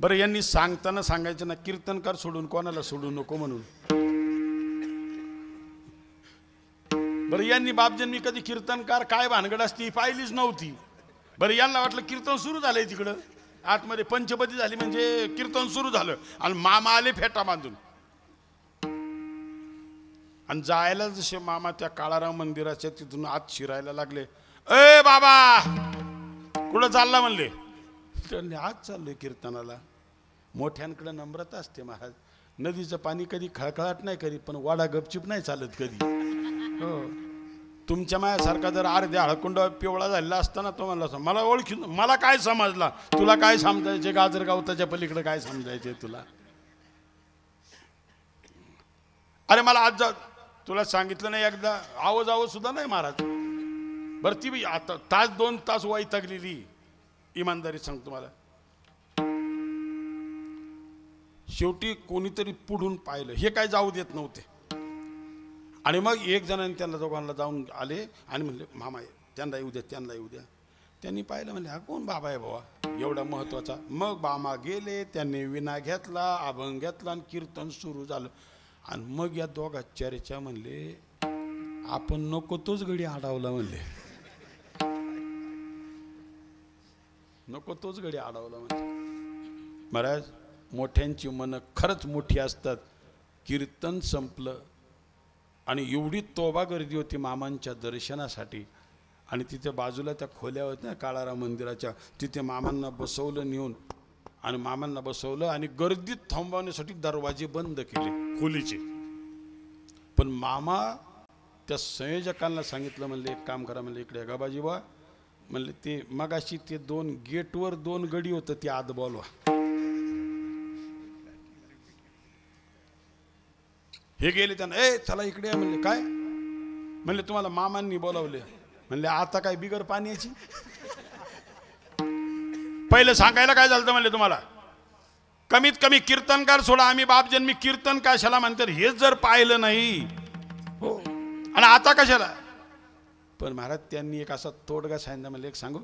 बरं यांनी सांगताना सांगायचं ना कीर्तनकार सोडून कोणाला सोडू नको म्हणून. बरं यांनी बापजन्मी कधी कीर्तनकार काय भानगड असती पाहिलीच नव्हती. बरं यांना वाटलं कीर्तन सुरू झालंय तिकडं आतमध्ये पंचपदी झाली म्हणजे कीर्तन सुरू झालं आणि मामा आले फेटा बांधून. आणि जायला जसे मामा त्या काळाराम मंदिराच्या तिथून आत शिरायला लागले. ए बाबा कुठं चालला म्हणले. त्यांनी आज चाललोय कीर्तनाला. मोठ्यांकडे नम्रता असते महाराज. नदीचं पाणी कधी खळखळाट नाही कधी पण वाडा गपचिप नाही चालत कधी. हो तुमच्या मायासारखा जर अर्ध्या हळकुंड पिवळा झालेला असताना तो म्हणला मला ओळखी मला काय समजला तुला काय समजायचे गाजर गावताच्या पलीकडे काय समजायचे तुला. अरे मला आज तुला सांगितलं नाही एकदा आवाज सुद्धा नाही महाराज. बरं ती आता तास 2 तास वैतागलेली इमानदारी सांगतो मला. शेवटी कोणीतरी पुढून पाहिलं हे काय जाऊ देत नव्हते. आणि मग एक जणांनी त्यांना दोघांना जाऊन आले आणि म्हणले मामा त्यांना येऊ द्या त्यांना येऊ द्या. त्यांनी पाहिलं म्हणले हा कोण बाबा आहे बाबा एवढा महत्वाचा. मग बामा गेले त्यांनी विना घेतला अभंग घेतला आणि कीर्तन सुरू झालं. आणि मग या दोघा चर्चा म्हणले आपण नको तोच गडी अडवला म्हणले. नको तोच गडी अडवला म्हणजे. महाराज मोठ्यांची मन खरंच मोठी असतात. कीर्तन संपलं आणि एवढी तोबा गर्दी होती मामांच्या दर्शनासाठी. आणि तिथे बाजूला त्या खोल्या होत्या काळाराम मंदिराच्या तिथे मामांना बसवलं नेऊन आणि मामांना बसवलं आणि गर्दीत थांबवण्यासाठी दरवाजे बंद केले खोलीचे. पण मामा त्या संयोजकांना सांगितलं म्हणले एक काम करा म्हणले इकडे गाबाजी बा म्हणले ते मगाशी ते 2 गेटवर 2 गडी होतं ते आत बोलवा. हे गेले त्यांना ए चला इकडे या म्हणले. काय म्हणले तुम्हाला मामांनी बोलावले. म्हणले आता काय बिगर पाण्याची. पहिले सांगायला काय झालं म्हणले तुम्हाला कमीत कमी कीर्तनकार सोडा आम्ही बापजन्मी कीर्तन कशाला म्हणतात हेच जर पाहिलं नाही हो आणि आता कशाला. पण महाराज त्यांनी एक असा तोडगा सांगितला म्हणले एक सांगू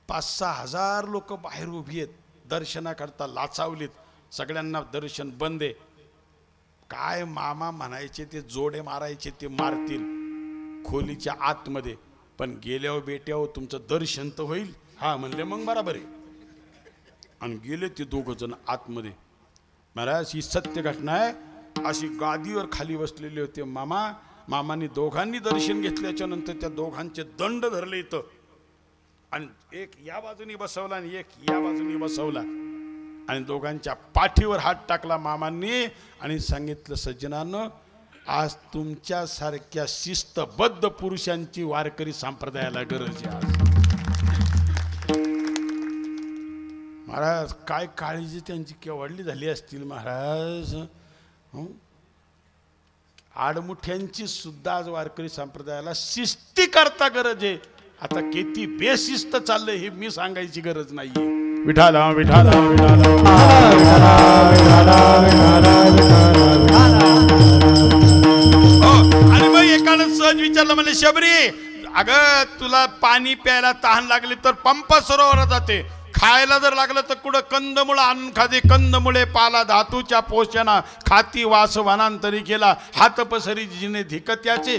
5-6 हजार लोक बाहेर उभी आहेत दर्शनाकरता लाचावलीत. सगळ्यांना दर्शन बंद आहे. काय मामा म्हणायचे ते जोडे मारायचे ते मारतील खोलीच्या आतमध्ये पण गेल्यावर बेट्यावर तुमचं दर्शन तर होईल. हा म्हणले मग बरोबर आहे. आणि गेले ते 2 जण आतमध्ये. महाराज ही सत्य घटना आहे. अशी गादीवर खाली बसलेले होते मामा. मामांनी दोघांनी दर्शन घेतल्याच्या नंतर त्या दोघांचे दंड धरले इथं आणि एक या बाजूनी बसवला आणि एक या बाजूनी बसवला आणि दोघांच्या पाठीवर हात टाकला मामांनी आणि सांगितलं सज्जनांनो आज तुमच्यासारख्या शिस्तबद्ध पुरुषांची वारकरी संप्रदायाला गरज आहे. आज महाराज काय काळजी त्यांची केवढली झाली असतील महाराज. आडमुठ्यांची सुद्धा आज वारकरी संप्रदायाला शिस्ती करता गरज आहे. आता किती बेशिस्त चाललंय हे मी सांगायची गरज नाहीये. विठाला विठाला विठाला आणि मग एकानं सहज विचारलं म्हणजे शबरी अगं तुला पाणी प्यायला तहान लागली तर पंप सरोवरात जाते. खायला जर लागलं तर कुठं कंदमुळं आणून खाते. कंदमुळे पाला धातूच्या पोषणा खाती वास वनांतरी केला हात पसरी जिने धिकत्याचे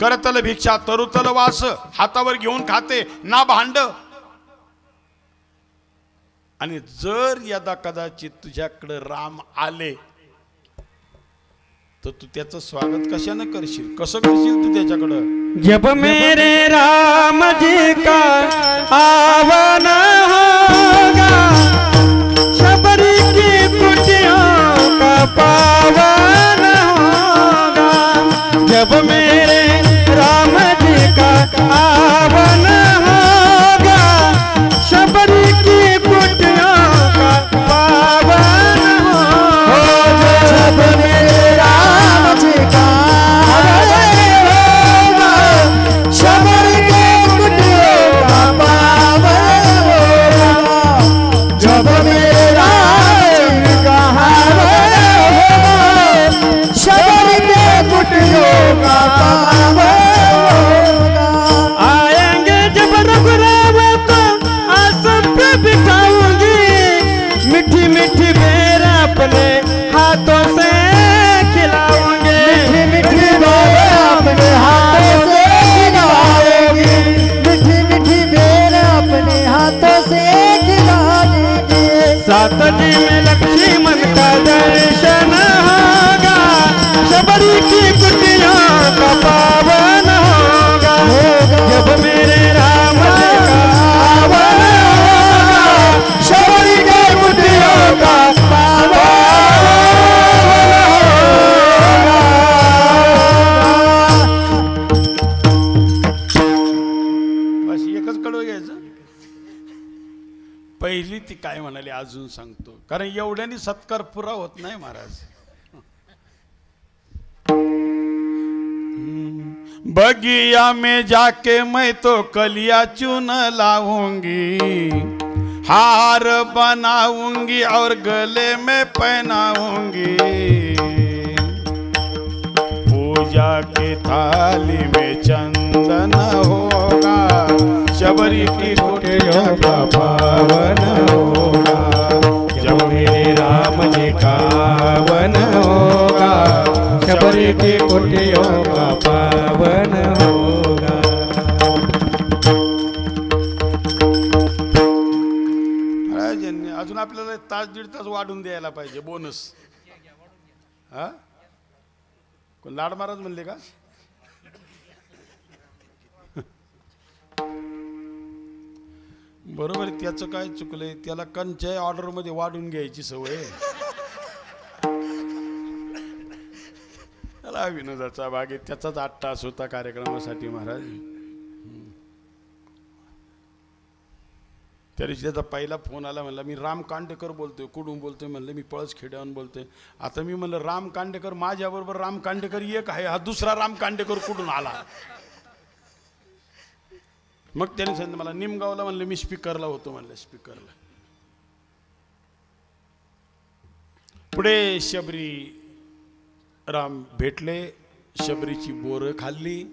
करतल भिक्षा तरुतल वास हातावर घेऊन खाते ना भांड. आणि जर यदा कदाचित तुझ्याकडे राम आले तर तू त्याचं स्वागत कशानं करशील कसं करशील तू त्याच्याकडं. जब मेरे राम जी का आवन होगा शबरी की कुटियों का पावन होगा. जब मेरे राम जी का आवन होगा शबरी की कुटियों का पावन होगा. जब मेरे राम जी का शबर के कुटियों का पहिली ती काय म्हणाली अजून सांगतो, कारण एवढ्यानी सत्कार पुरा होत नाही महाराज. बगिया में जाके मैं तो कलिया चुन लाऊंगी, हार बनाऊंगी और गले में पहनाऊंगी, पूजा की थाली में चंदन होगा, शबरी की कुटिया का पावन होगा, जब मेरे राम जी का वन होगा, शबरी की कुटियों का पावन होगा. अजून आपल्याला तास दीड तास वाढून द्यायला पाहिजे बोनस. हा कोण लाड महाराज म्हणले का? बरोबर, त्याचं काय चुकलंय, त्याला कंच्या ऑर्डर मध्ये वाढून घ्यायची सवय. त्याला विनोदाचा भाग आहे, त्याचाच 8 तास होता कार्यक्रमासाठी महाराज. त्या दिवशी त्याचा पहिला फोन आला, म्हणला मी राम कांडेकर बोलतोय. कुठून बोलतोय म्हणलं, मी पळसखेड्याहून बोलतोय. आता मी म्हणलं राम कांडेकर, माझ्याबरोबर राम कांडेकर एक आहे, हा दुसरा राम कांडेकर कुठून आला? मग त्याने सांगितलं मला निमगावला, म्हणलं मी स्पीकरला होतो, म्हणलं स्पीकरला. पुढे शबरी राम भेटले, शबरीची बोरं खाल्ली,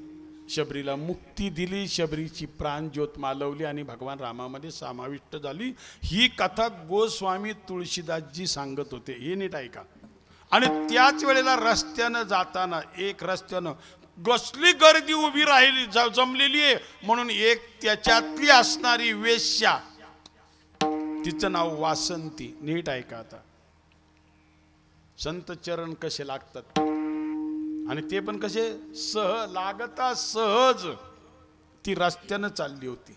शबरीला मुक्ती दिली, शबरीची प्राणज्योत मालवली आणि भगवान रामामध्ये समाविष्ट झाली. ही कथा गोस्वामी तुळशीदासजी सांगत होते, हे नीट ऐका. आणि त्याच वेळेला रस्त्यानं जाताना एक रस्त्यानं कसली गर्दी उभी राहिली जमलेली आहे, म्हणून एक त्याच्यातली असणारी वेश्या, तिचं नाव वासंती. नीट ऐका आता, संत चरण कसे लागतात आणि ते पण कसे लागता सहज. ती रस्त्यानं चालली होती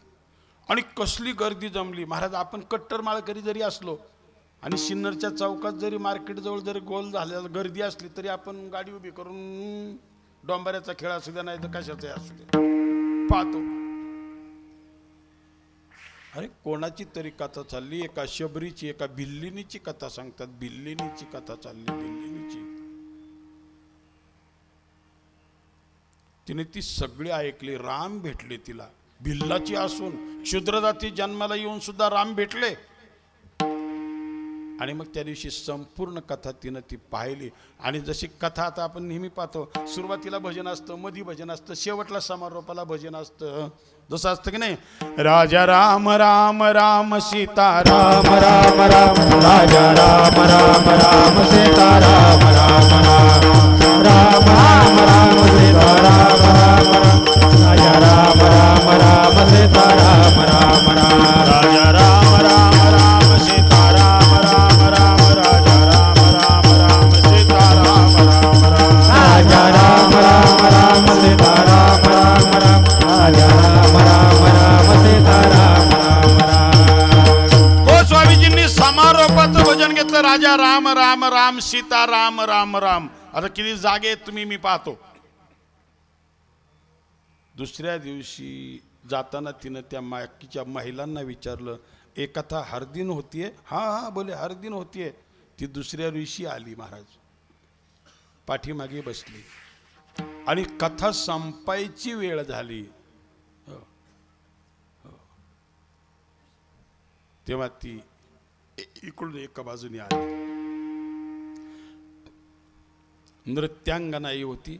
आणि कसली गर्दी जमली महाराज. आपण कट्टर माळकरी जरी असलो आणि सिन्नरच्या चौकात जरी मार्केट जवळ जरी गोल झालेला गर्दी असली तरी आपण गाडी उभी करून डोंबऱ्याचा खेळ असू द्या नाही तर कशाचा असू द्या पाहतो. अरे कोणाची तरी कथा चालली, एका शबरीची एका भिल्लिनीची कथा सांगतात. भिल्लिनीची कथा चालली, भिल्लिनीची. तिने ती सगळी ऐकली. राम भेटले तिला, भिल्लाची असून क्षुद्र जाती जन्माला येऊन सुद्धा राम भेटले. आणि मग त्या दिवशी संपूर्ण कथा तिनं ती पाहिली. आणि जशी कथा आता आपण नेहमी पाहतो, सुरुवातीला भजन असतं, मधी भजन असतं, शेवटला समारोपाला भजन असतं. जसं असतं की नाही, राजा राम राम राम सीता राम राम राम, राजा राम राम राम सीता राम राम राम, राम राम राम सीता राम राम राम, राजा राम राम राम सीता राम राम राम, राजा राम राम राम सीता राम राम राम, राजा राम राम राम सीता राम राम राम, राजा राम राम राम सीता राम राम राम, राजा राम राम राम सीता राम राम राम. गोस्वामीजींनी समारोपाचं भजन घेतलं, राजा राम राम राम सीता राम राम राम. आता किती जागे तुम्ही मी पाहतो. दुसऱ्या दिवशी जाताना तिनं त्या माकीच्या महिलांना विचारलं, एक कथा हर दिन होतीये? हा बोले हर दिन होतीये. ती दुसऱ्या दिवशी आली महाराज, पाठीमागे बसली आणि कथा संपायची वेळ झाली. तेव्हा ती इकडून एका बाजूने आली. नृत्यांगनाई होती,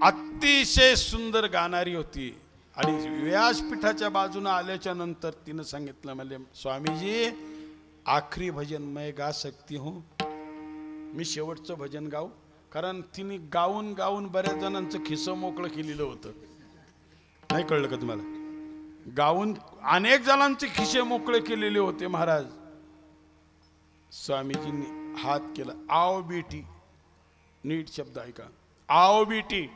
अतिशय सुंदर गाणारी होती. आणि व्यासपीठाच्या बाजूने आल्याच्या नंतर तिनं सांगितलं, म्हणजे स्वामीजी आखरी भजन मैं गा सकती हूँ, मी शेवटचं भजन गाऊ. कारण तिने गाऊन गाऊन बऱ्याच जणांचं खिस्सं मोकळं केलेलं होतं. नाही कळलं का तुम्हाला? गाऊन अनेक जणांचे खिसे मोकळे केलेले होते महाराज. स्वामीजींनी हात केला, आओ बेटी. नीट शब्द ऐका, आओ बेटी.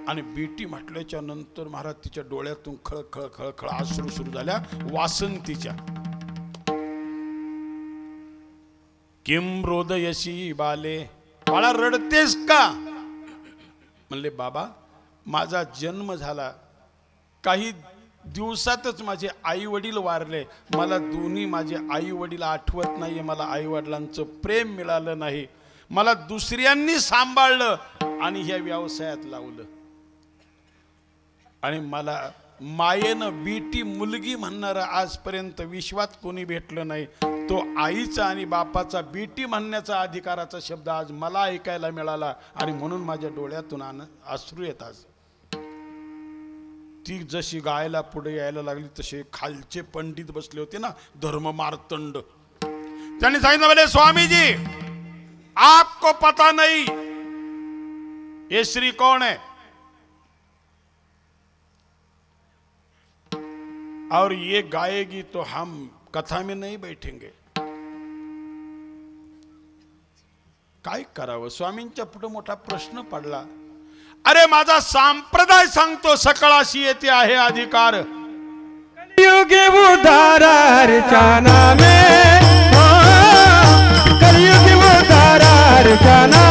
आणि बेटी म्हटल्याच्या नंतर महाराज तिच्या डोळ्यातून खळ खळ खळ खळ अश्रू सुरू झाल्या वासंतीच्या. किम रोदयशी बाले, बाळा रडतेस का? म्हणले बाबा माझा जन्म झाला, काही दिवसातच माझे आई वडील वारले, मला दोन्ही माझे आई वडील आठवत नाही, मला आई वडिलांचं प्रेम मिळालं नाही, मला दुसऱ्यांनी सांभाळलं आणि ह्या व्यवसायात लावलं, आणि मला मायेनं बेटी मुलगी म्हणणारा आजपर्यंत विश्वात कोणी भेटलं नाही. तो आईचा आणि बापाचा बेटी म्हणण्याचा अधिकाराचा शब्द आज मला ऐकायला मिळाला आणि म्हणून माझ्या डोळ्यातून अश्रू येतात. ती जशी गायला पुढे यायला लागली तसे खालचे पंडित बसले होते ना, धर्म मार्तंड, त्यांनी सांगितलं, बोले स्वामीजी आपको पता नहीं ये श्री कौन है और ये गाएगी तो हम कथा में नहीं बैठेंगे. काय करावं, स्वामींच्या पुढे मोठा प्रश्न पडला. अरे माझा संप्रदाय सांगतो सकळाशी येते आहे अधिकार. कलियुगी उधारा अर्चना में, कलियुगी उधारा अर्चना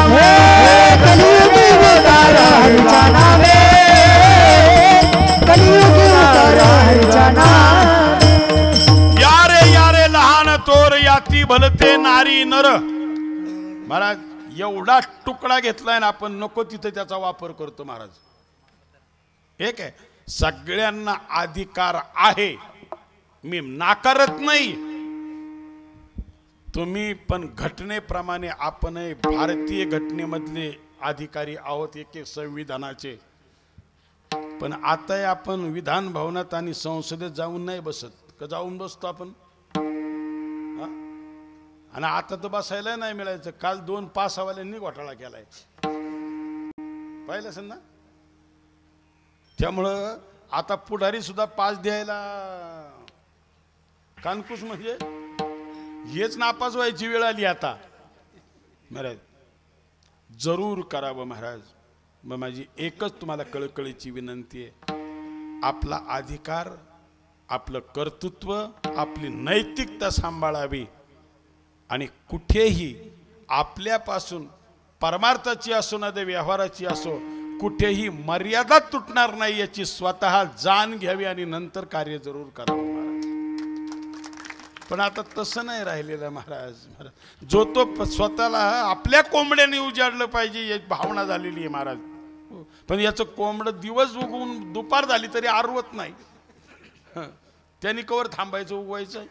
में, कलियुगी उधारा अर्चना में, कलियुगी उधारा अर्चना. यारे यारे लहान तोर याती भलते नारी नर. महाराज एवढा तुकडा घेतलाय ना आपण, नको तिथे त्याचा वापर करतो महाराज. एक आहे, सगळ्यांना अधिकार आहे, मी नाकारत नाही, तुम्ही पण घटनेप्रमाणे आपण भारतीय घटनेमधले अधिकारी आहोत, एक एक संविधानाचे. पण आता आपण विधान भवनात आणि संसदेत जाऊन नाही बसत का? जाऊन बसतो आपण, आणि आता तर बसायला नाही मिळायचं. काल 2 पासावाल्यांनी घोटाळा केलाय, पाहिलं असेल ना. त्यामुळं आता पुढारी सुद्धा पास द्यायला कानकुस, म्हणजे हेच नापास व्हायची वेळ आली आता. महाराज जरूर करावं महाराज. मग माझी एकच तुम्हाला कळकळीची विनंती आहे, आपला अधिकार, आपलं कर्तृत्व, आपली नैतिकता सांभाळावी आणि कुठेही आपल्यापासून परमार्थाची असो ना ते व्यवहाराची असो, कुठेही मर्यादा तुटणार नाही याची स्वतः जाण घ्यावी आणि नंतर कार्य जरूर करावं महाराज. पण आता तसं नाही राहिलेलं महाराज. जो तो स्वतःला आपल्या कोंबड्याने उजाडलं पाहिजे याची भावना झालेली आहे महाराज. पण याचं कोंबडं दिवस उगवून दुपार झाली तरी आरवत नाही, त्यांनी कवर थांबायचं, उगवायचं.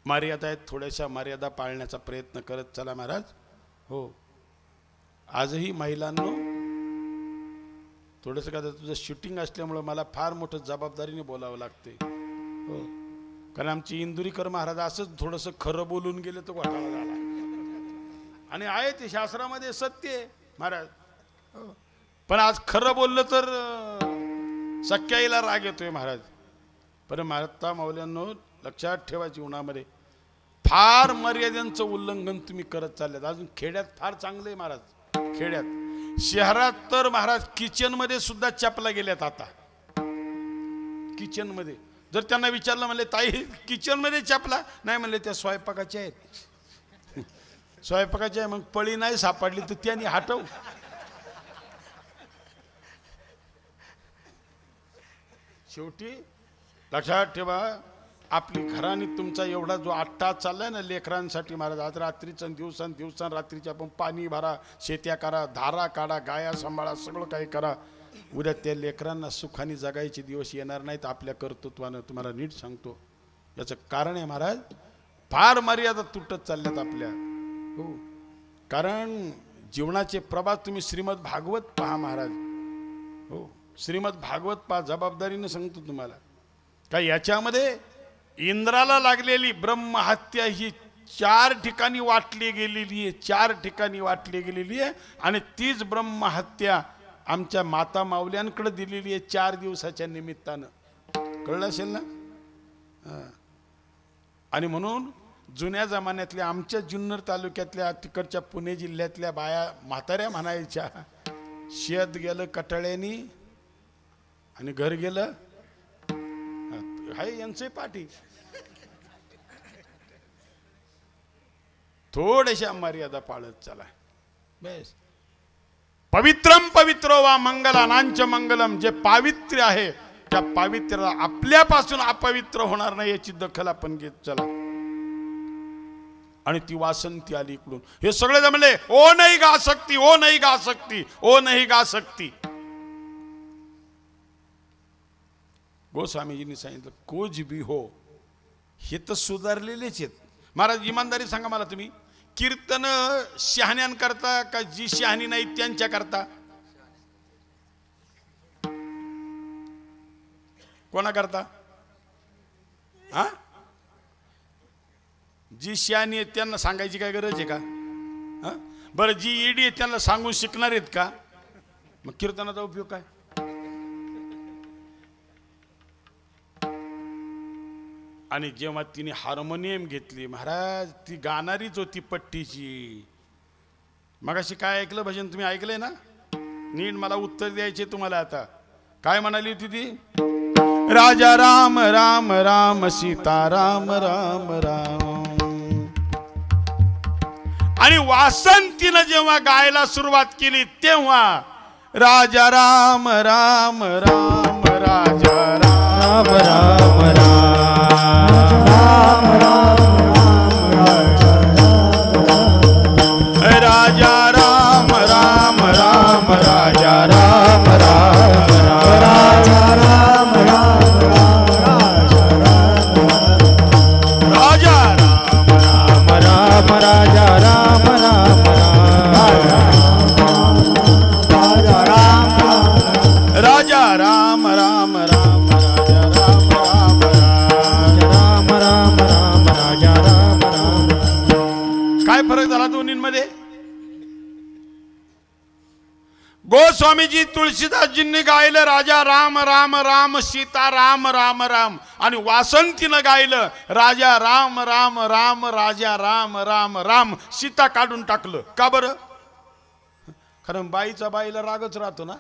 मर्यादा आहेत, थोड्याशा मर्यादा पाळण्याचा प्रयत्न करत चला महाराज. हो, आजही महिलांनो थोडंसं का तुझं शूटिंग असल्यामुळं मला फार मोठं जबाबदारीने बोलावं लागते. हो, कारण आमची इंदुरीकर महाराज असंच थोडंसं खरं बोलून गेले तर घोटाळा झाला, आणि आहे ते शास्त्रामध्ये सत्य आहे महाराज. हो, पण आज खरं बोललं तर सख्याईला राग येतोय महाराज. पण माता माऊल्यांनो लक्षात ठेवा, जीवनामध्ये फार मर्यादांचं उल्लंघन तुम्ही करत चालल्यात. अजून खेड्यात फार चांगलं आहे महाराज, खेड्यात. शहरात तर महाराज किचन मध्ये सुद्धा चपला गेल्यात आता. किचन मध्ये जर त्यांना विचारलं, म्हणले ताई किचन मध्ये चपला नाही, म्हणले त्या स्वयंपाकाच्या आहेत. स्वयंपाकाच्या आहे, मग पळी नाही सापडली तर त्यांनी हटव. शेवटी लक्षात ठेवा, आपली घराने तुमचा एवढा जो आट्टा चाललाय ना लेकरांसाठी महाराज, आज रात्रीचं दिवसां रात्रीच्या आपण पाणी भरा, शेत्या करा, धारा काढा, गाया सांभाळा, सगळं काही करा. उद्या त्या लेकरांना सुखाने जगायचे दिवस येणार नाहीत आपल्या कर्तृत्वानं, तुम्हाला नीट सांगतो. याचं कारण आहे महाराज, फार मर्यादा तुटत चालल्यात आपल्या. हो, कारण जीवनाचे प्रभात तुम्ही श्रीमद भागवत पहा महाराज. हो, श्रीमद भागवत पहा, जबाबदारीनं सांगतो तुम्हाला. का याच्यामध्ये इंद्राला लागलेली ब्रह्महत्या ही 4 ठिकाणी वाटली गेलेली आहे, 4 ठिकाणी वाटली गेलेली आहे. आणि तीच ब्रह्महत्या आमच्या माता माऊल्यांकडे दिलेली आहे 4 दिवसाच्या निमित्तानं. कळलं असेल ना. आणि म्हणून जुन्या जमान्यातल्या आमच्या जुन्नर तालुक्यातल्या तिकडच्या पुणे जिल्ह्यातल्या बाया म्हाताऱ्या म्हणायच्या, शेत गेलं कटाळ्यानी आणि घर गेलं हाय यांचे पाठी. थोड्याशा मर्यादा पाळत चला बस. पवित्रम पवित्रो वा मंगलानांच मंगलम, जे पावित्र्य आहे त्या पावित्र्याला आपल्यापासून अपवित्र होणार नाही याची दखल आपण घेत चला. आणि ती वासंती आली इकडून. हे सगळे जमले, ओ नाही गा सकती, ओ नाही गा सकती, ओ नाही गा सकती. गोस्वामीजींनी सांगितलं कोज भी हो, हे तर सुधारलेलेच आहेत. महाराज इमानदारी सांगा मला, तुम्ही कीर्तन शहाण्यांकरता का जी शहाणी नाही त्यांच्या करता? कोणा करता? हा, जी शहाणी आहेत त्यांना सांगायची काय गरज आहे का? हा, बरं जी ईडी आहे त्यांना सांगून शिकणार आहेत का? मग कीर्तनाचा उपयोग काय? आणि जेव्हा तिने हार्मोनियम घेतली, महाराज ती गाणारीच होती पट्टीची. मगाशी काय ऐकलं भजन तुम्ही ऐकलंय ना? नीट मला उत्तर द्यायचे तुम्हाला. आता काय म्हणाली होती ती? राजा राम राम राम सीता राम राम राम. आणि वासंतीनं जेव्हा गायला सुरुवात केली तेव्हा राजा राम राम राम राजा राम राम राजा राम राम राम राजा राम राम राजा राम राम राजा राम राम राजा राम राम राजा राम राम राम राजा राम राम राम राम राम राजा राम राम. काय फरक झाला दोन्हींमध्ये? गोस्वामीजी तुळशीदासजींनी गायलं राजा राम राम राम सीता राम राम राम, आणि वासंतीनं गायलं राजा राम राम राम राजा राम राम राम. सीता काढून टाकलं का बरं? कारण बाईचा बाईला रागच राहतो ना.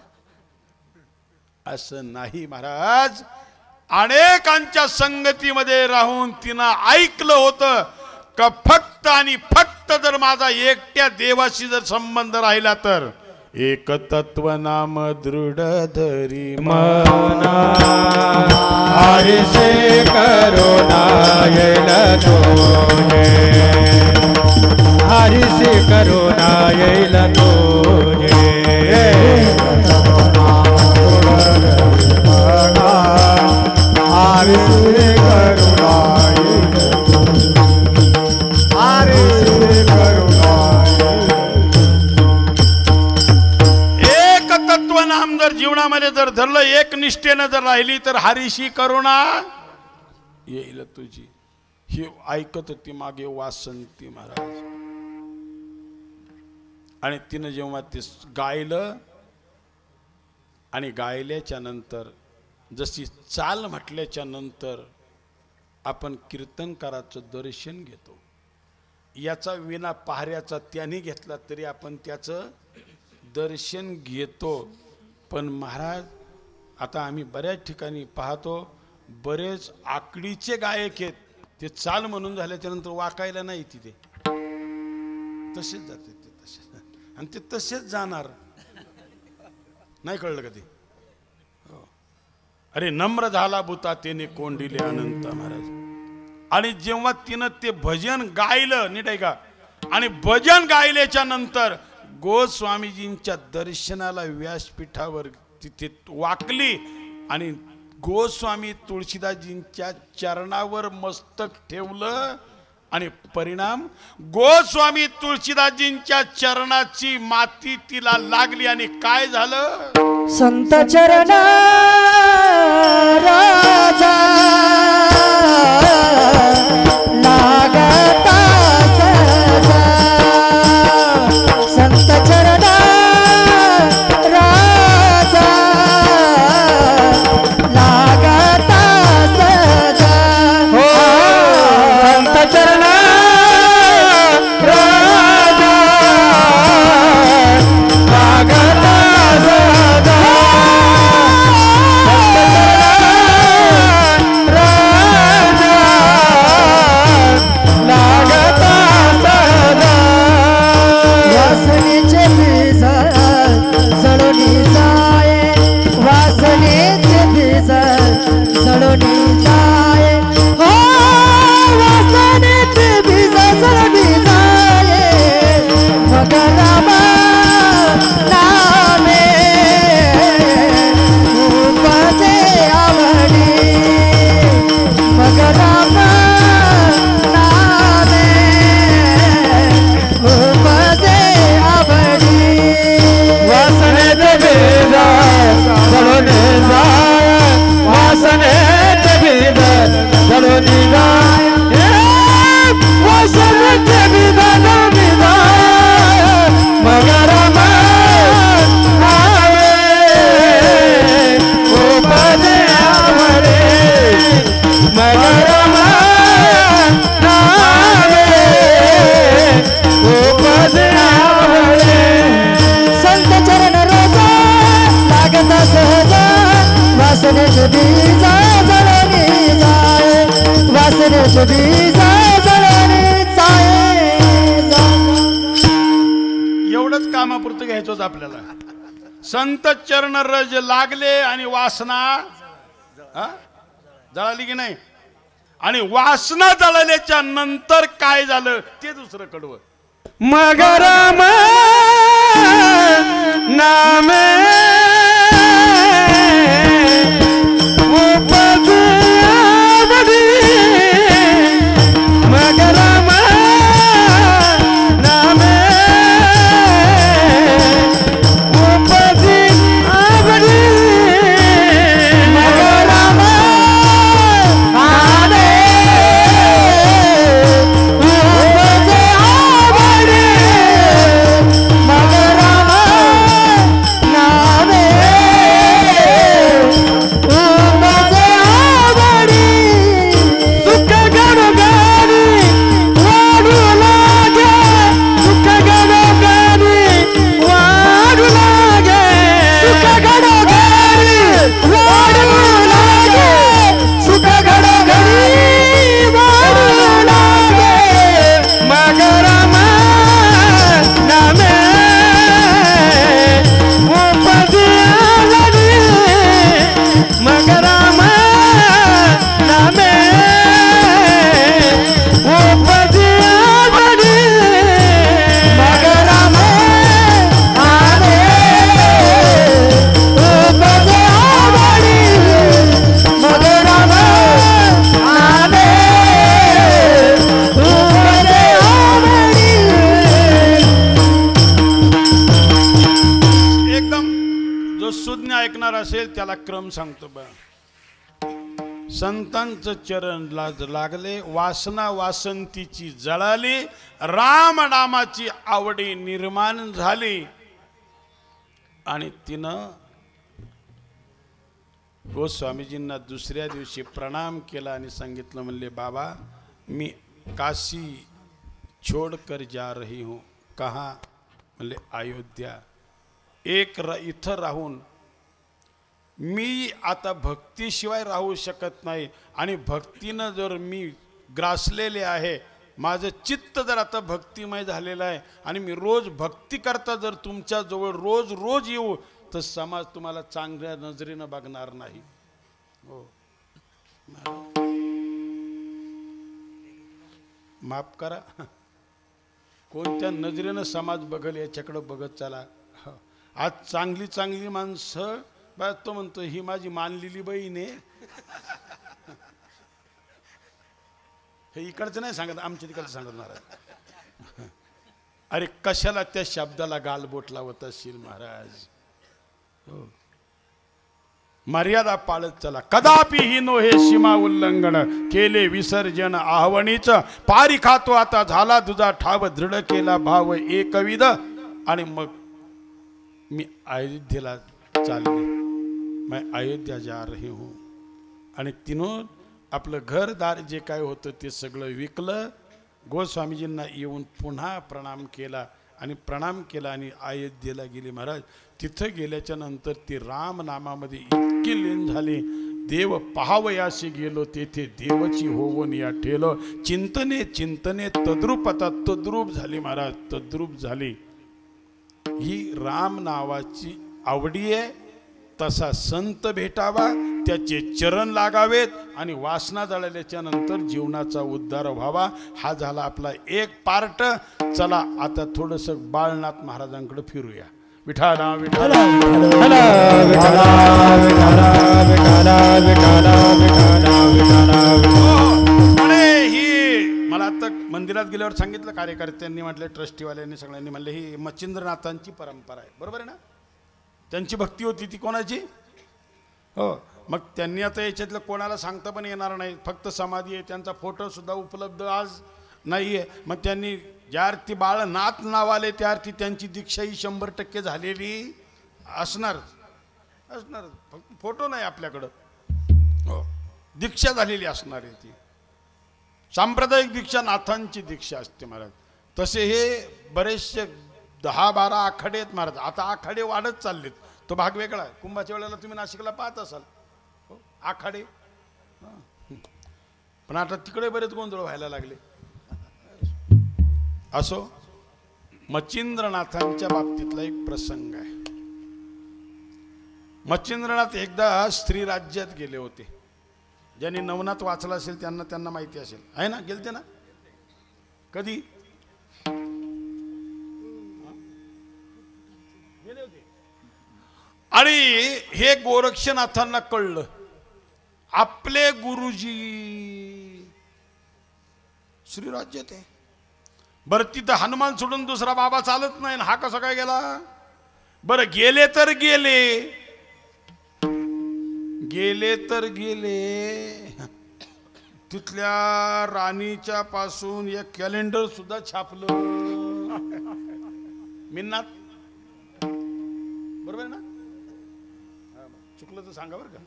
असं नाही महाराज, अनेकांच्या संगतीमध्ये राहून तिनं ऐकलं होतं का फक्त आणि फक्त जर माझा एकट्या देवाशी जर संबंध राहिला तर एक तत्व नाम दृढ धरी मना हरिसे करुणा येईल तुझे, हरिसे करुणा येईल तुझे. हरिसे करुणा हरिसे करुणा. एक तत्व नाम जर जीवनामध्ये जर धरलं, एक निष्ठेनं जर राहिली तर हरीशी करुणा येईल तुझी. हे ऐकत होती मागे वासंती महाराज. आणि तिनं जेव्हा ते गायलं आणि गायल्याच्या नंतर जशी चाल म्हटल्याच्या नंतर आपण कीर्तनकाराचं दर्शन घेतो. याचा विना पहाऱ्याचा त्याने घेतला तरी आपण त्याचं दर्शन घेतो. पण महाराज आता आम्ही बऱ्याच ठिकाणी पाहतो, बरेच आकडीचे गायक आहेत, ते चाल म्हणून झाल्याच्या नंतर वाकायला नाही तिथे, तसेच जाते ते तसेच, आणि ते तसेच जाणार. नाही कळलं का ते? अरे नम्र झाला बुता तेने कोंडिले अनंत महाराज. आणि जेव्हा तिनं ते भजन गायलं, नीट आहे का, आणि भजन गायल्याच्या नंतर गोस्वामीजींच्या दर्शनाला व्यासपीठावर तिथे वाकली आणि गोस्वामी तुळशीदासजींच्या चरणावर मस्तक ठेवलं. आणि परिणाम गोस्वामी तुळशीदासजींच्या चरणाची माती तिला लागली. आणि काय झालं? संत चरण राजा लागता सहजा, संत चरण राजा लागता सहजा. हो संत चरण राजा लागता सहजा, संत चरण वासने तुझी जळणी चाळे एवढंच कामापुरतं घ्यायचं होतं आपल्याला. संत चरण रज लागले आणि वासना हा? जळाली की नाही. आणि वासना जळल्याच्या नंतर काय झालं ते दुसरं कडवं. मग राम नामे उपजवडी मग राम नामे उपजी आवडी मग राम आले उपजे आवडी मग राम नावे उपजे आवडी सुख गणगानी वाढू लागे सुख गणगानी वाढू लागे सुख घडघडी वाढू लागे सुख घडघडी वाढू लागे मग राम नामे उपजी आवडी मग राम नामे उपजी आवडी मग राम आले उपजे आवडी मग राम आले उपजे आवडी एकदम जो सुज्ञ ऐकणार असेल त्याला क्रम सांगतो बा. संतांचं चरण लागले वासना वासंतीची जळाली राम नामाची आवडी निर्माण झाली आणि तिनं गोस्वामीजींना दुसऱ्या दिवशी प्रणाम केला आणि सांगितलं म्हणले बाबा मी काशी छोड़कर जा रही हूँ. कहाँ म्हणले अयोध्या. इथं राहून मी आता भक्तीशिवाय राहू शकत नाही आणि भक्तीनं जर मी ग्रासलेले आहे माझं चित्त जर आता भक्तिमय झालेलं आहे आणि मी रोज भक्ती करता जर तुमच्या जवळ रोज रोज येऊ तर समाज तुम्हाला चांगल्या नजरेनं बघणार नाही. हो माफ करा कोणत्या नजरेनं समाज बघल याच्याकडं बघत चला. आज चांगली चांगली माणसं बा तो म्हणतो ही माझी मानलेली बहीण आहे. हे इकडचं नाही सांगत आमच्या तिकडचं सांगत महाराज. अरे कशाला त्या शब्दाला गालबोट लावत असशील महाराज. हो मर्यादा पाळत चला. कदापि ही नो हे सीमा उल्लंघन केले विसर्जन आह्वणीच पारी खातो आता झाला तुझा ठाव दृढ केला भाव एकविध. आणि मग मी अयोध्येला चालले. मैं अयोध्या जा रही हूँ. आणि तिनं आपलं घरदार जे काय होतं ते सगळं विकलं. गोस्वामीजींना येऊन पुन्हा प्रणाम केला आणि प्रणाम केला आणि अयोध्येला गेले महाराज. तिथं गेल्याच्या नंतर ती राम नामामध्ये इतकी लीन झाली. देव पाहावयाशी गेलो तेथे देवची होऊन या ठेलो. चिंतने चिंतने तद्रूप आता तद्रूप झाली महाराज. तद्रूप झाली. ही राम नावाची आवडी आहे. तसा संत भेटावा त्याचे चरण लागावेत आणि वासना जळल्याच्या नंतर जीवनाचा उद्धार व्हावा. हा झाला आपला एक पार्ट. चला आता थोडंसं बाळनाथ महाराजांकडे फिरूया. विठाला विठाला ही मला आता मंदिरात गेल्यावर सांगितलं कार्यकर्त्यांनी म्हटलं ट्रस्टीवाल्यांनी सगळ्यांनी म्हणले ही मच्छिंद्रनाथांची परंपरा आहे. बरोबर आहे ना. त्यांची भक्ती होती ती कोणाची. हो मग त्यांनी आता याच्यातलं कोणाला सांगता पण येणार नाही. फक्त समाधी आहे. त्यांचा फोटो सुद्धा उपलब्ध आज नाही आहे. मग त्यांनी ज्या अर्थी बाळनाथ नाव आले त्या अर्थी त्यांची दीक्षा ही 100% झालेली असणार. फक्त फोटो नाही आपल्याकडं. हो दीक्षा झालेली असणार आहे ती. सांप्रदायिक दीक्षा नाथांची दीक्षा असते महाराज. तसे हे बरेचसे 10-12 आखाडे आहेत महाराज. आता आखाडे वाढत चाललेत. तो भाग वेगळा आहे. कुंभाच्या वेळेला तुम्ही नाशिकला पाहत असाल आखाडे. पण आता तिकडे बरेच गोंधळ व्हायला लागले. असो, मच्छिंद्रनाथांच्या बाबतीतला एक प्रसंग आहे. मच्छिंद्रनाथ एकदा स्त्री राज्यात गेले होते. ज्यांनी नवनाथ वाचला असेल त्यांना माहिती असेल, आहे ना? गेलते ना? कधी गेले होते? आणि हे गोरक्षनाथांना कळलं आपले गुरुजी श्री राज्यात आहे. बरं, तिथं हनुमान सोडून दुसरा बाबा चालत नाही. हा कसा काय गेला? बरं, गेले तर गेले तिथल्या राणीच्या पासून एक कॅलेंडर सुद्धा छापलं. मिन्नात बरोबर आहे ना? चुकलं तर सांगा बरं का.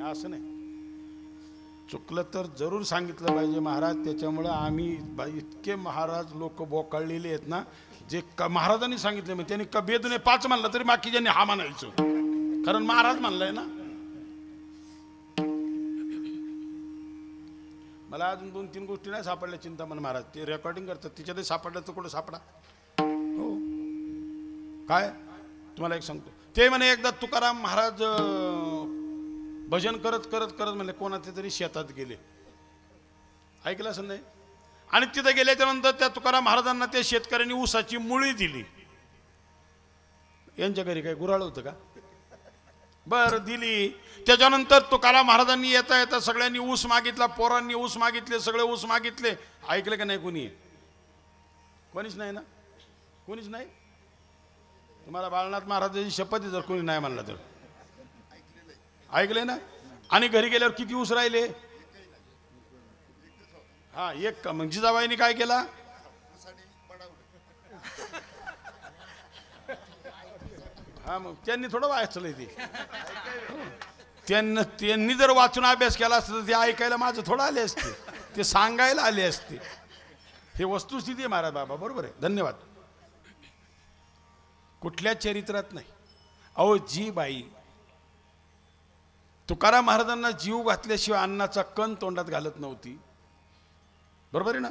असं नाही, चुकलं तर जरूर सांगितलं पाहिजे महाराज. त्याच्यामुळे आम्ही इतके महाराज लोक बोकाळलेले आहेत ना, जे महाराजांनी सांगितले मग त्यांनी कबीरने 5 म्हणलं तरी बाकीच्यांनी हा म्हणायचं, कारण महाराज म्हणलंय ना. मला अजून 2-3 गोष्टी नाही सापडल्या चिंतामण महाराज, ते रेकॉर्डिंग करतात, तिच्यातही सापडलं तर कुठं सापडा. हो, काय तुम्हाला एक सांगतो, ते म्हणे एकदा तुकाराम महाराज भजन करत करत करत म्हणले कोणाच्या तरी शेतात गेले. ऐकलं असं नाही? आणि तिथे गेल्याच्या नंतर त्या तुकाराम महाराजांना त्या शेतकऱ्यांनी ऊसाची मुळी दिली. यांच्या घरी काय गुऱ्हाळ होतं का? बरं, दिली. त्याच्यानंतर तुकाराम महाराजांनी येता येता सगळ्यांनी ऊस मागितला, पोरांनी ऊस मागितले, सगळे ऊस मागितले. ऐकलं का नाही? कोणी? कोणीच नाही ना? कोणीच नाही. तुम्हाला बाळनाथ महाराजांची शपथ आहे, जर कोणी नाही म्हणलं तर. ऐकले ना? आणि घरी गेल्यावर किती ऊस राहिले? हा, एक. मग जिजाबाईंनी काय केला? हा, मग त्यांनी थोडं वाचलंय ते. त्यांनी जर वाचून अभ्यास केला असता तर ते ऐकायला माझं थोडं आले असते, ते सांगायला आले असते. हे वस्तुस्थिती आहे महाराज बाबा, बरोबर आहे. धन्यवाद. कुठल्या चरित्रात नाही. अहो, जी बाई तुकाराम महाराजांना जीव घातल्याशिवाय अन्नाचा कण तोंडात घालत नव्हती, बरोबर आहे ना?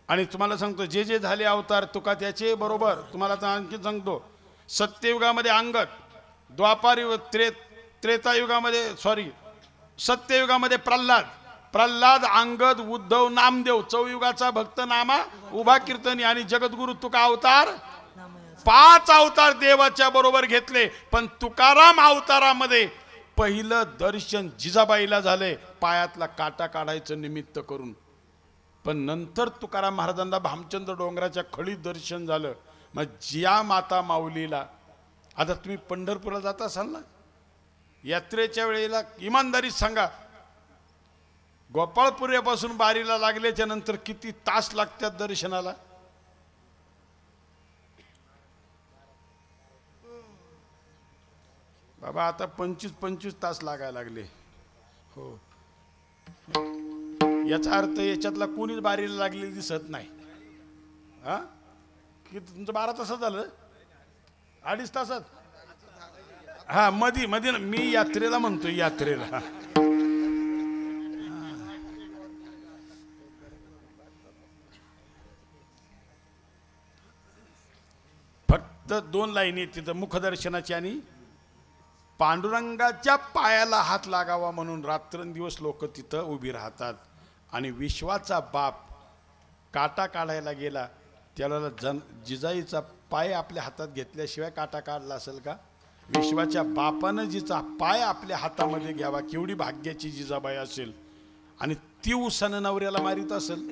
आणि तुम्हाला सांगतो, जे जे झाले अवतार तुका त्याचे बरोबर. तुम्हाला तर आणखी सांगतो, सत्ययुगामध्ये अंगद, द्वापार त्रेतायुगामध्ये सत्ययुगामध्ये प्रल्हाद, अंगद, उद्धव, नामदेव, चौयुगाचा भक्त नामा उभा कीर्तनी आणि जगद्गुरु तुका अवतार. 5 अवतार देवाच्या बरोबर घेतले. पण तुकाराम अवतारामध्ये पहिलं दर्शन जिजाबाईला झालंय, पायातला काटा काढायचं निमित्त करून. पण नंतर तुकाराम महाराजांना भामचंद्र डोंगराच्या खळीत दर्शन झालं. मग ज्या माता माऊलीला, आता तुम्ही पंढरपूरला जात असाल ना, यात्रेच्या वेळेला इमानदारीत सांगा, गोपाळपुऱ्यापासून बारीला लागल्याच्या नंतर किती तास लागतात दर्शनाला? बाबा, आता 25 तास लागायला लागले. हो, याचा अर्थ याच्यातला कोणीच बारीला लागलेली दिसत नाही. हा, की तुमचं 12 तासात झालं? 2.5 तासात? हा, मध्ये मी यात्रेला म्हणतो, यात्रेला. फक्त 2 लाईनी तिथं मुखदर्शनाची आणि पांडुरंगाच्या पायाला हात लागावा म्हणून रात्रंदिवस लोक तिथं उभी राहतात. आणि विश्वाचा बाप काटा काढायला गेला, त्याला जिजाईचा पाय आपल्या हातात घेतल्याशिवाय काटा काढला असेल का? विश्वाच्या बापानं जिचा पाय आपल्या हातामध्ये घ्यावा, केवढी भाग्याची जिजाबाई असेल. आणि ती उसानं नवऱ्याला मारित असेल.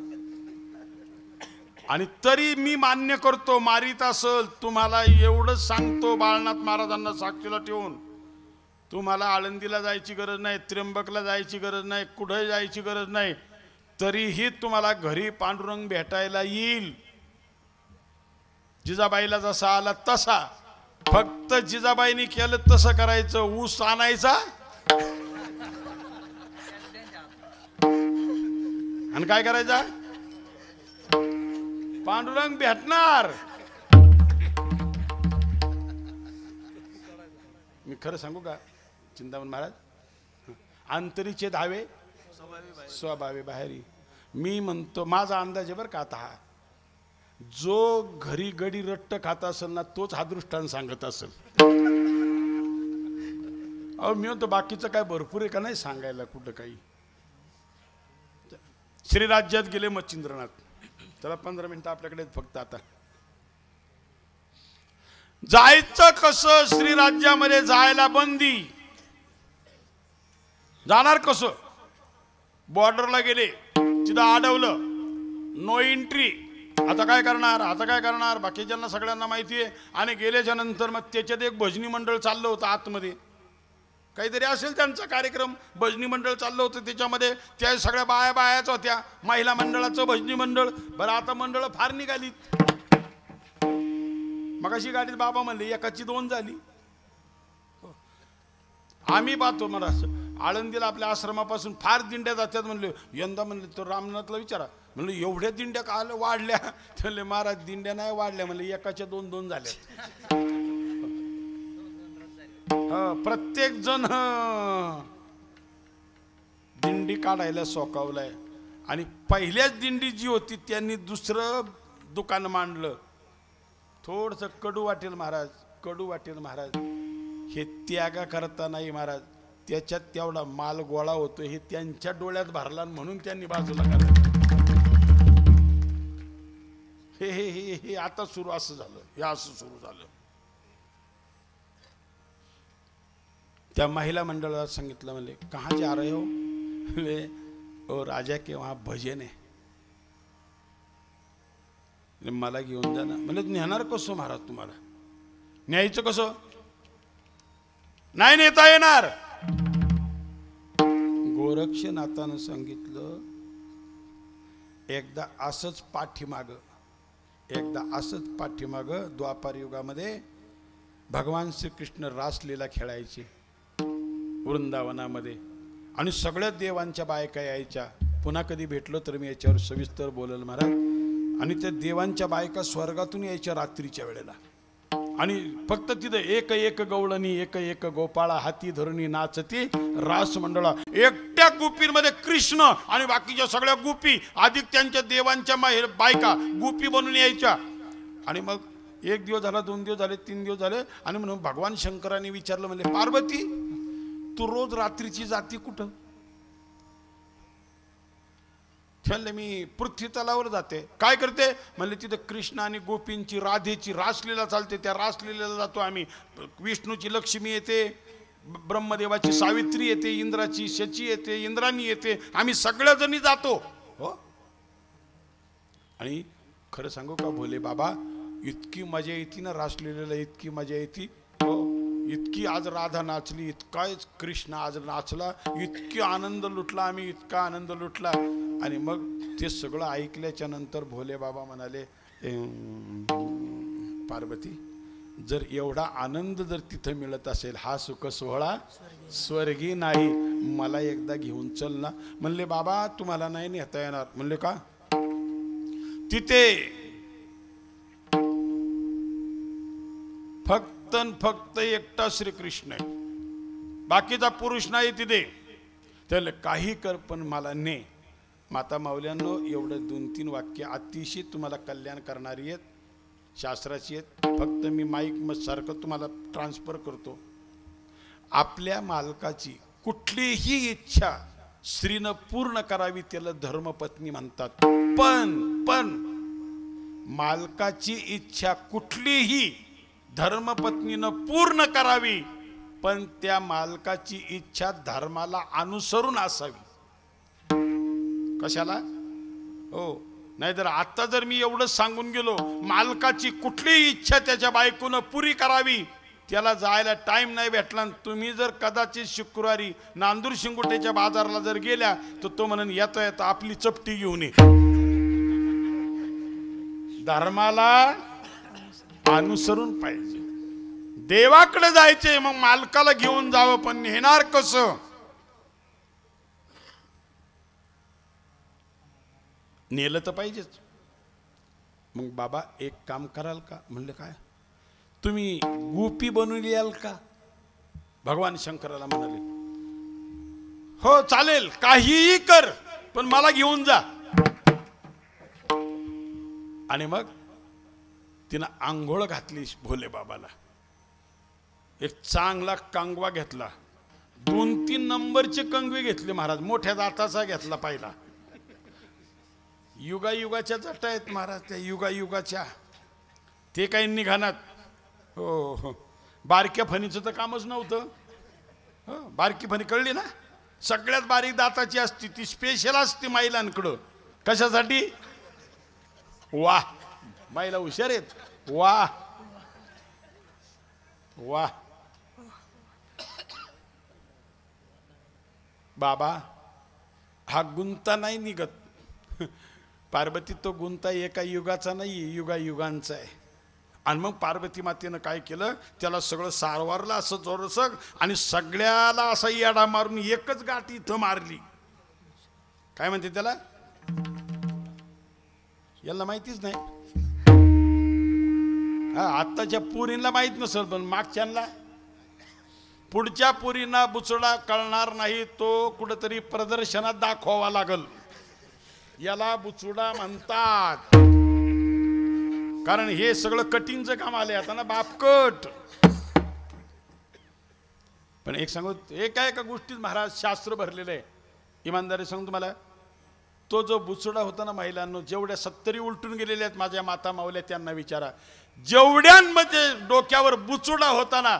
आणि तरी मी मान्य करतो, मारित असेल. तुम्हाला एवढंच सांगतो, बाळनाथ महाराजांना साक्षीला ठेवून, तुम्हाला आळंदीला जायची गरज नाही, त्र्यंबकला जायची गरज नाही, कुठे जायची गरज नाही. तरीही तुम्हाला घरी पांडुरंग भेटायला येईल. जिजाबाईला जसा आला तसा. फक्त जिजाबाईंनी केलं तसं करायचं. ऊस आणायचा आणि काय करायचा? पांडुरंग भेटणार. मी खरं सांगू का चिंतामण महाराज, अंतरीचे धावे स्वभावी बाहेरी. मी म्हणतो माझा अंदाज आहे बरं का आता, हा जो घरी गडी रट्ट खात असेल ना तोच हा दृष्टांत सांगत असेल. अहो मी म्हणतो बाकीचं काय भरपूर आहे का नाही सांगायला कुठं काही. श्रीराज्यात गेले मच्छिंद्रनाथ. चला 15 मिनिटं आपल्याकडे फक्त. आता जायचं कसं? श्रीराज्यामध्ये जायला बंदी. जाणार कसं? बॉर्डरला गेले, तिथं अडवलं, नो एंट्री. आता काय करणार? आता काय करणार? बाकीच्यांना सगळ्यांना माहिती आहे. आणि गेल्याच्या नंतर मग त्याच्यात एक भजनी मंडळ चाललं होतं आतमध्ये, काहीतरी असेल त्यांचा कार्यक्रम. भजनी मंडळ चाललं होतं, त्याच्यामध्ये त्या सगळ्या बायाच होत्या. महिला मंडळाचं भजनी मंडळ. बरं आता मंडळ फार निघाली. मग अशी गाडीत बाबा म्हणले एकाची 2 झाली. आम्ही पाहतो मला आळंदीला आपल्या आश्रमापासून फार दिंड्या जातात. म्हणले यंदा म्हणले तर रामनाथला विचारा, म्हणलं एवढ्या दिंड्या का वाढल्या? म्हणले महाराज दिंड्या नाही वाढल्या, म्हणले एकाच्या 2 झाल्या. प्रत्येक जण दिंडी काढायला सोकावलाय. आणि पहिल्याच दिंडी जी होती त्यांनी दुसरं दुकान मांडलं. थोडस कडू वाटेल महाराज, कडू वाटेल महाराज. हे त्यागा करता नाही महाराज, त्याच्यात तेवढा माल गोळा होतो हे त्यांच्या डोळ्यात भरला म्हणून त्यांनी बाजूला काढलं. हे हे हे हे आता सुरू असं झालं, हे असं सुरू झालं. त्या महिला मंडळाला सांगितलं, म्हणले कहाँ जा रहे हो? म्हणले ओ राजा के वहां भजन आहे, मला घेऊन जा ना. म्हणजे नेणार कसं महाराज? तुम्हाला न्यायचं कसं? नाही नेता येणार. गोरक्षनाथानं सांगितलं एकदा असंच पाठीमाग द्वापार युगामध्ये भगवान श्रीकृष्ण रासलीला खेळायचे वृंदावनामध्ये. आणि सगळ्या देवांच्या बायका यायच्या. पुन्हा कधी भेटलो तर मी याच्यावर सविस्तर बोलल महाराज. आणि त्या देवांच्या बायका स्वर्गातून यायच्या रात्रीच्या वेळेला. आणि फक्त तिथं एक गवळणी एक गोपाळा हाती धरुणी नाचती रास मंडळा. एकट्या गुपीमध्ये कृष्ण आणि बाकीच्या सगळ्या गुपी अधिक त्यांच्या देवांच्या बायका गुपी बनून यायच्या. आणि मग 1 दिवस झाला, 2 दिवस झाले, 3 दिवस झाले. आणि म्हणून भगवान शंकरांनी विचारलं, म्हणले पार्वती तू रोज रात्रीची जाती कुठं? म्हणले मी पृथ्वी तलावर जाते. काय करते? म्हणले तिथे कृष्ण आणि गोपींची राधेची रासलीला चालते, त्या रासलीलेला जातो आम्ही. विष्णूची लक्ष्मी येते, ब्रह्मदेवाची सावित्री येते, इंद्राची शची येते, इंद्राणी येते, आम्ही सगळ्या जणी जातो. हो. आणि खरं सांगू का भोले बाबा, इतकी मजा येते ना रासलीलेला, इतकी मजा येते. हो, इतकी आज राधा नाचली, इतकाच कृष्ण आज नाचला, इतकी आनंद लुटला आम्ही, इतका आनंद लुटला. आणि मग ते सगळं ऐकल्याच्या नंतर भोले बाबा म्हणाले पार्वती जर एवढा आनंद जर तिथं मिळत असेल, हा सुख सोहळा स्वर्गी नाही, मला एकदा घेऊन चल ना. म्हणले बाबा तुम्हाला नाही नेता येणार. म्हणले का? तिथे फक्त एकटा श्रीकृष्ण आहे, बाकीचा पुरुष नाही तिथे. त्याला काही कर पण मला ने. माता माऊल्यांनो एवढं 2-3 वाक्य अतिशय तुम्हाला कल्याण करणारी आहेत, शास्त्राची आहेत. फक्त मी माईक सारखं तुम्हाला ट्रान्सफर करतो. आपल्या मालकाची कुठलीही इच्छा स्त्रीनं पूर्ण करावी त्याला धर्मपत्नी म्हणतात. पण मालकाची इच्छा कुठलीही धर्मपत्नीनं पूर्ण करावी, पण त्या मालकाची इच्छा धर्माला अनुसरून असावी. कशाला? हो, नाहीतर आता जर मी एवढंच सांगून गेलो मालकाची कुठलीही इच्छा त्याच्या बायकोनं पुरी करावी, त्याला जायला टाइम नाही भेटला. तुम्ही जर कदाचित शुक्रवारी नांदूर शिंगोट्याच्या बाजाराला जर गेल्या तर तो म्हणून येता येता आपली चपटी घेऊन ये. धर्माला अनुसरून पाहिजे, देवाकडे जायचे, मग मालकाला घेऊन जावं. पण नेणार कसं? नेलं तर पाहिजेच. मग बाबा एक काम कराल का? म्हणलं काय? तुम्ही गोपी बनून याल का? भगवान शंकराला म्हणाले हो चालेल, काहीही कर, पण मला घेऊन जा. आणि मग तिनं आंघोळ घातली भोले बाबाला. एक चांगला कंगवा घेतला, 2-3 नंबरचे कंगवे घेतले महाराज. मोठ्या दाताचा घेतला पहिला. युगायुगाच्या जटा आहेत महाराज, त्या युगायुगाच्या. ते काही निघानात. हो हो, बारक्या फणीचं तर कामच नव्हतं. हो, बारकी फणी कळली ना, सगळ्यात बारीक दाताची असती, ती स्पेशल असते महिलांकडं. कशासाठी? वाह, महिला हुशार आहेत. वाह वाह. बाबा हा गुंता नाही निघत. पार्वती तो गुंता एका युगाचा नाही, युगायुगांचा आहे. आणि मग पार्वती मातेनं काय केलं, त्याला सगळं सारवारलं असं जोरसक, आणि सगळ्याला असा येडा मारून एकच गाठ इथं मारली. काय म्हणते त्याला, याला माहितीच नाही. हा, आत्ताच्या पुरीला माहित नसेल, पण मागच्यांना, पुढच्या पुरींना बुचडा कळणार नाही. तो कुठेतरी प्रदर्शनात दाखवावा लागल. याला बुचुडा म्हणतात, कारण हे सगळं कटिंगचं काम आले आता ना, बापकट. पण एक सांगू, एका एका गोष्टीत महाराज शास्त्र भरलेलं आहे. इमानदारी सांगू तुम्हाला, तो जो बुचुडा होता ना महिलांनो, जेवढ्या 70 उलटून गेलेल्या आहेत माझ्या माता मावल्या, त्यांना विचारा, जेवढ्यांमध्ये डोक्यावर बुचुडा होता ना,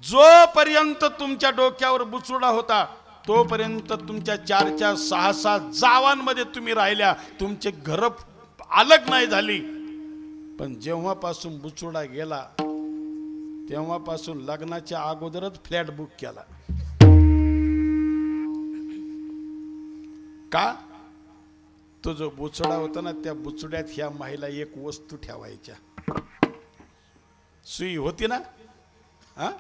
जोपर्यंत तुमच्या डोक्यावर बुचुडा होता तोपर्यंत तुमच्या 4-6 जावांमध्ये तुम्ही राहिल्या, तुमचे घर अलग नाही झाली. पण जेव्हापासून बुचुडा गेला तेव्हापासून लग्नाच्या अगोदरच फ्लॅट बुक केला. का? तो जो बुचडा होता ना, त्या बुचड्यात ह्या महिला एक वस्तू ठेवायच्या. सुई होती ना. हा,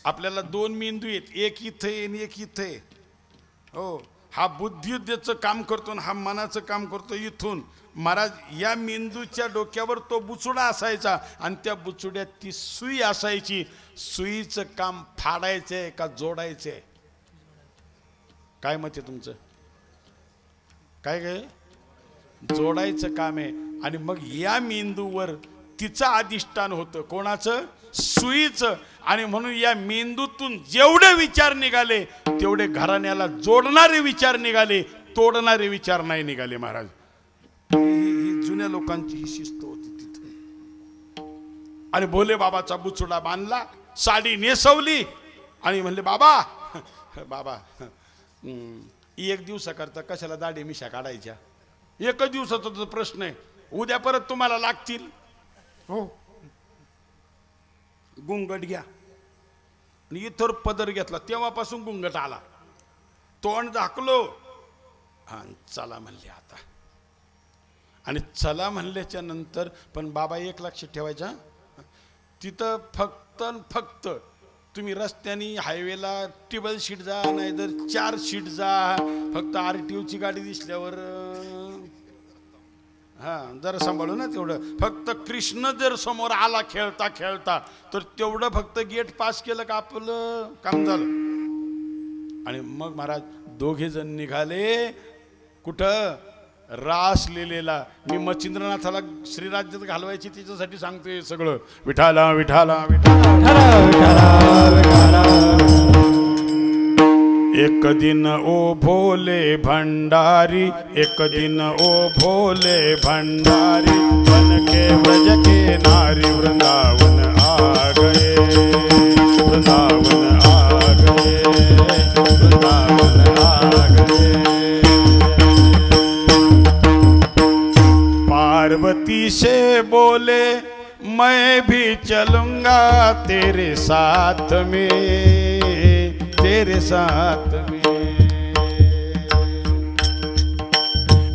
आपल्याला 2 मेंदू आहेत, एक इथे आणि एक इथे. हो, हा बुद्धियुद्धेचं काम करतो आणि हा मनाचं काम करतो इथून. महाराज या मेंदूच्या डोक्यावर तो बुचुडा असायचा आणि त्या बुचुड्यात ती सुई असायची. सुईचं काम फाडायचंय का जोडायचंय? काय मत आहे तुमचं? काय काय? जोडायचं काम आहे. आणि मग या मेंदूवर तिचं अधिष्ठान होतं. कोणाचं? सुईचं. आणि म्हणून या मेंदूतून जेवढे विचार निघाले तेवढे घराण्याला जोडणारे विचार निघाले, तोडणारे विचार नाही निघाले महाराज. ही जुन्या लोकांची ही शिस्त होती तिथे. आणि भोले बाबाचा बुचुडा बांधला, साडी नेसवली आणि म्हणले, बाबा बाबा 1 दिवसाकरता कशाला दाढी मिशा काढायच्या? 1 दिवसाचा तो प्रश्न आहे, उद्या परत तुम्हाला लागतील. हो, गुंगट घ्या. आणि इथर पदर घेतला, तेव्हापासून गुंगट आला. तोंड झाकलो, हा चला म्हणले आता. आणि चला म्हणल्याच्या नंतर पण बाबा एक लक्ष ठेवायचा, तिथं फक्त तुम्ही रस्त्याने हायवेला टेबल शीट जा, नाही तर 4 शीट जा. फक्त RTOची गाडी दिसल्यावर हा जरा सांभाळू ना तेवढं. फक्त कृष्ण जर समोर आला खेळता खेळता तर तेवढं फक्त गेट पास केलं का आपलं काम झालं. आणि मग महाराज 2 जण निघाले कुठं? रास लिहिलेला. मी मच्छिंद्रनाथाला श्रीराज्यात घालवायची त्याच्यासाठी सांगतोय सगळं. विठाला विठाला विठाला. एक दिन ओ भोले भंडारी, एक दिन ओ भोले भंडारी, बन के ब्रज के नारी वृंदावन आ गए, वृंदावन आ गए, वृंदावन आ गए. पार्वती से बोले मैं भी चलूंगा तेरे साथ में, तेरे साथ में.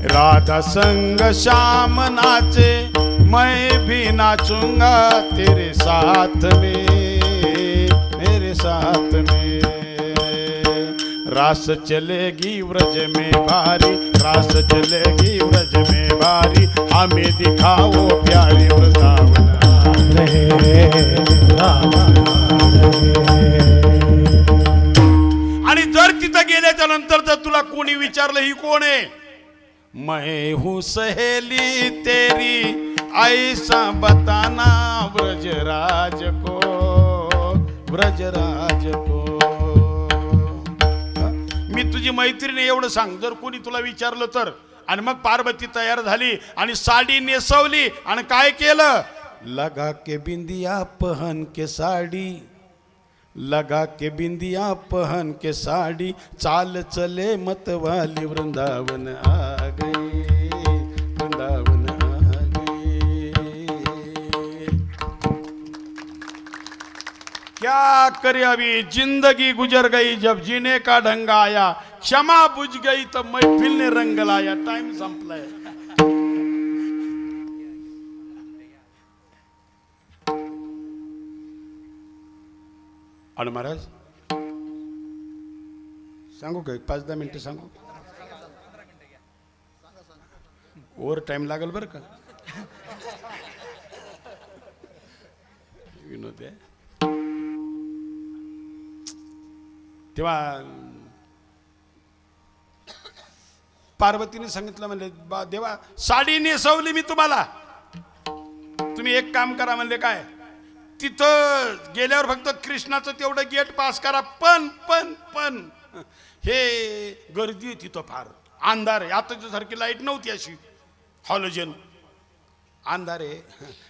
राधा संग श्याम नाचे मैं भी नाचूंगा तेरे साथ में, मेरे साथ में. रास चलेगी व्रज में भारी, रास चलेगी व्रज में भारी, हमें दिखाओ प्यारे वृंदावन रहे. आणि गेल्याच्या नंतर जर तुला कोणी विचारलं ही कोण आहे, मैं हूँ सहेली तेरी ऐसा बताना ब्रजराज को, ब्रजराज को. मी तुझी मैत्रीण एवढं सांग जर कोणी तुला विचारलं तर. आणि मग पार्वती तयार झाली आणि साडी नेसवली आणि काय केलं, लगा के बिंदिया पहन के साडी, लगा के बिंदिया पहन के साड़ी, चाल चले मतवाली वृंदावन आ गई, वृंदावन आ गई. क्या करे अभी जिंदगी गुजर गई, जब जीने का ढंग आया, क्षमा बुझ गई तो महफिल ने रंग लाया. टाइम संपलाय. आणि महाराज सांगू का 5-10 मिनिटं सांगू, ओव्हर टाइम लागेल बरं का. विनोद आहे. तेव्हा पार्वतीने सांगितलं म्हणले देवा साडी नेसवली मी तुम्हाला, तुम्ही एक काम करा म्हणले. काय, तिथं गेल्यावर फक्त कृष्णाचं तेवढं गेट पास करा. पण पण पण हे गर्दी आहे तिथं, फार अंधार आहे. आताच्या सारखी लाईट नव्हती अशी हॉलोजन, अंधार आहे.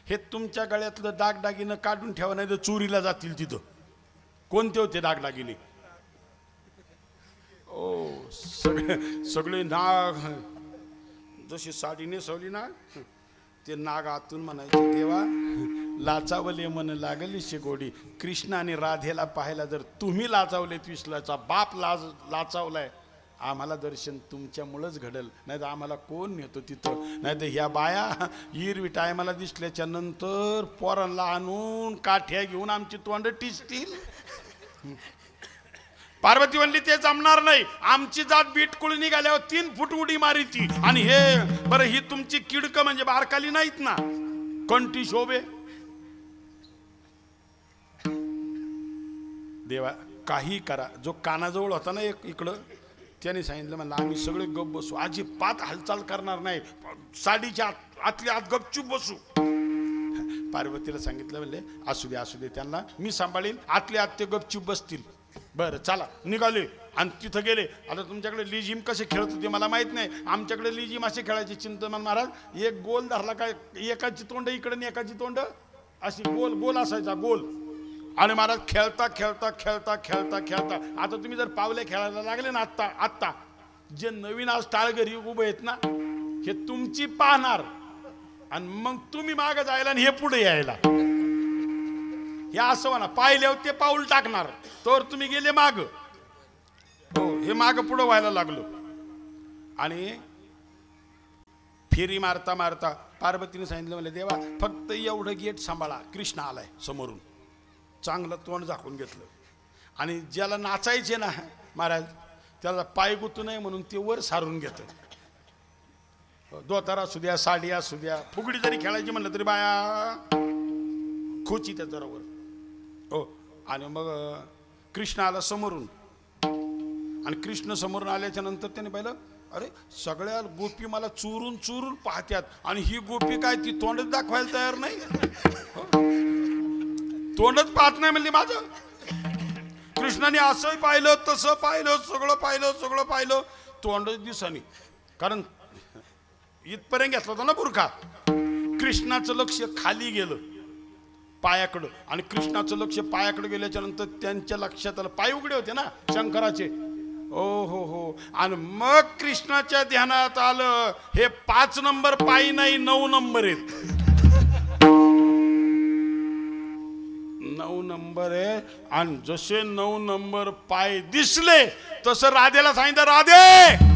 हे तुमच्या गळ्यातलं दागदागिनं काढून ठेवा, नाही तर चोरीला जातील तिथं. कोणते होते दागदागिने, ओ सगळे नाग, जशी साडी नेसवली ना ते नाग आतून म्हणायचे देवा लाचावले मन लागली शिगोडी. कृष्ण आणि राधेला पाहायला जर तुम्ही लाचावलेत, विसलाचा बाप लाचावलाय, आम्हाला दर्शन तुमच्यामुळंच घडल, नाही तर आम्हाला कोण नेतो तिथं. नाही तर ह्या बाया हिरवी टायमाला दिसल्याच्या नंतर पोरांना आणून काठ्या घेऊन आमची तोंड टिचतील. पार्वती म्हणली ते जमणार नाही, आमची जात बीटकुळ निघाल्यावर 3 फूट उडी मारी ती. आणि हे बरं ही तुमची किडक म्हणजे बारकाली नाहीत ना, कंठी शोभे. देवा काही करा. जो कानाजवळ होता ना एक इकडं, त्याने सांगितलं म्हणलं आम्ही सगळे गप बसू, अजिबात हालचाल करणार नाही, साडीच्या आतल्या आत गपचूप बसू. पार्वतीला सांगितलं म्हणले असू दे त्यांना मी सांभाळील, आतल्या आत ते गपचूप बसतील. बरं चला निघाले आणि तिथं गेले. आता तुमच्याकडे लिजिम कसे खेळत होते मला माहित नाही, आमच्याकडे लिजिम असे खेळायचे. चिंतन महाराज एक गोल धरला काय, एकाची तोंड इकडे आणि एकाची तोंड अशी गोल गोल असायचा गोल. आणि महाराज खेळता खेळता खेळता खेळता खेळता आता तुम्ही जर पावले खेळायला लागले ना, आत्ता जे नवीन आज टाळघरी उभे आहेत ना, हे तुमची पाहणार आणि मग तुम्ही मागे जायला आणि हे पुढे यायला. हे असं म्हणा, पाहिल्यावर ते पाऊल टाकणार तर तुम्ही गेले माग. हो, हे माग पुढं व्हायला लागलो. आणि फेरी मारता मारता पार्वतीने सांगितलं म्हणले देवा फक्त एवढं गेट सांभाळा, कृष्ण आलाय समोरून. चांगलं तोंड झाकून घेतलं. आणि ज्याला नाचायचे ना महाराज त्याला पाय गुतू नये म्हणून ते वर सारून घेतं. दोतारा असू द्या, साडी असू द्या, फुगडी जरी खेळायची म्हणलं तरी बाया खोची त्या जरावर. हो, आणि मग कृष्ण आला समोरून. आणि कृष्ण समोरून आल्याच्या नंतर त्याने पाहिलं अरे सगळ्या गोपी मला चोरून चोरून पाहत्यात आणि ही गोपी काय ती तोंडच दाखवायला तयार नाही, तोंडच पाहत नाही म्हणजे माझं. कृष्णाने असंही पाहिलं तसं पाहिलं, सगळं पाहिलं, तोंडच दिसणी. कारण इथपर्यंत घेतला होता ना बुरखा. कृष्णाचं लक्ष खाली गेलं पायाकडं, आणि कृष्णाचं लक्ष पायाकडे गेल्याच्या नंतर त्यांच्या लक्षात आलं पाय उघडे होते ना शंकराचे. ओ हो. आणि मग कृष्णाच्या ध्यानात आलं हे 5 नंबर पायी नाही 9 नंबर आहेत. 9 नंबर आहे. आणि जसे 9 नंबर पाय दिसले तसं राधेला सांगितलं राधे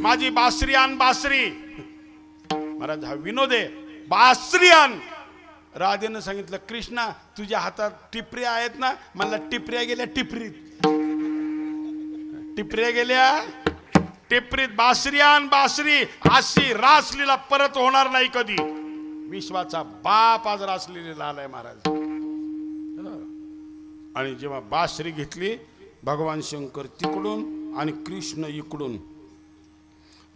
माझी बासरी आण, बासरी. महाराज हा विनोद आहे, बासरी आण. राधेनं सांगितलं कृष्णा तुझ्या हातात टिपऱ्या आहेत ना, मला टिपऱ्या गेल्या टिपरीत, टिपऱ्या गेल्या टिपरीत. बासरी आण, बासरी. अशी रासलीला परत होणार नाही कधी. विश्वाचा बाप आज रासलीला आलाय महाराज. आणि जेव्हा बासरी घेतली भगवान शंकर तिकडून आणि कृष्ण इकडून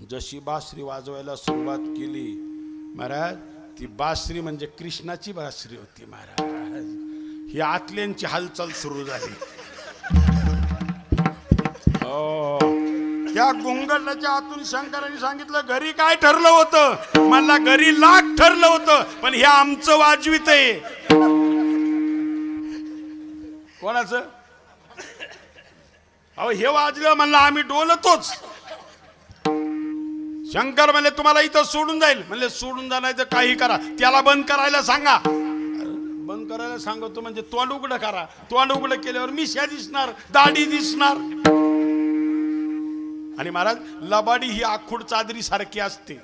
जशी बासरी वाजवायला सुरुवात केली महाराज, ती बासरी म्हणजे कृष्णाची बासरी होती महाराज. ही आतल्यांची हालचाल सुरू झाली. त्या गोंगटाच्या आतून शंकरांनी सांगितलं घरी काय ठरलं होतं. मला घरी लाख ठरलं होतं, पण हे आमचं वाजवित आहे. कोणाचं? अहो हे वाजलं म्हणलं आम्ही डोलतोच. शंकर म्हणले तुम्हाला इथं सोडून जाईल. म्हणले सोडून जाण्याचं काही करा, त्याला बंद करायला सांगा. बंद करायला सांगतो म्हणजे तोंड उघडं करा. तोंड उघडं केल्यावर मिश्या दिसणार, दाढी दिसणार. आणि महाराज लबाडी ही आखूड चादरी सारखी असते.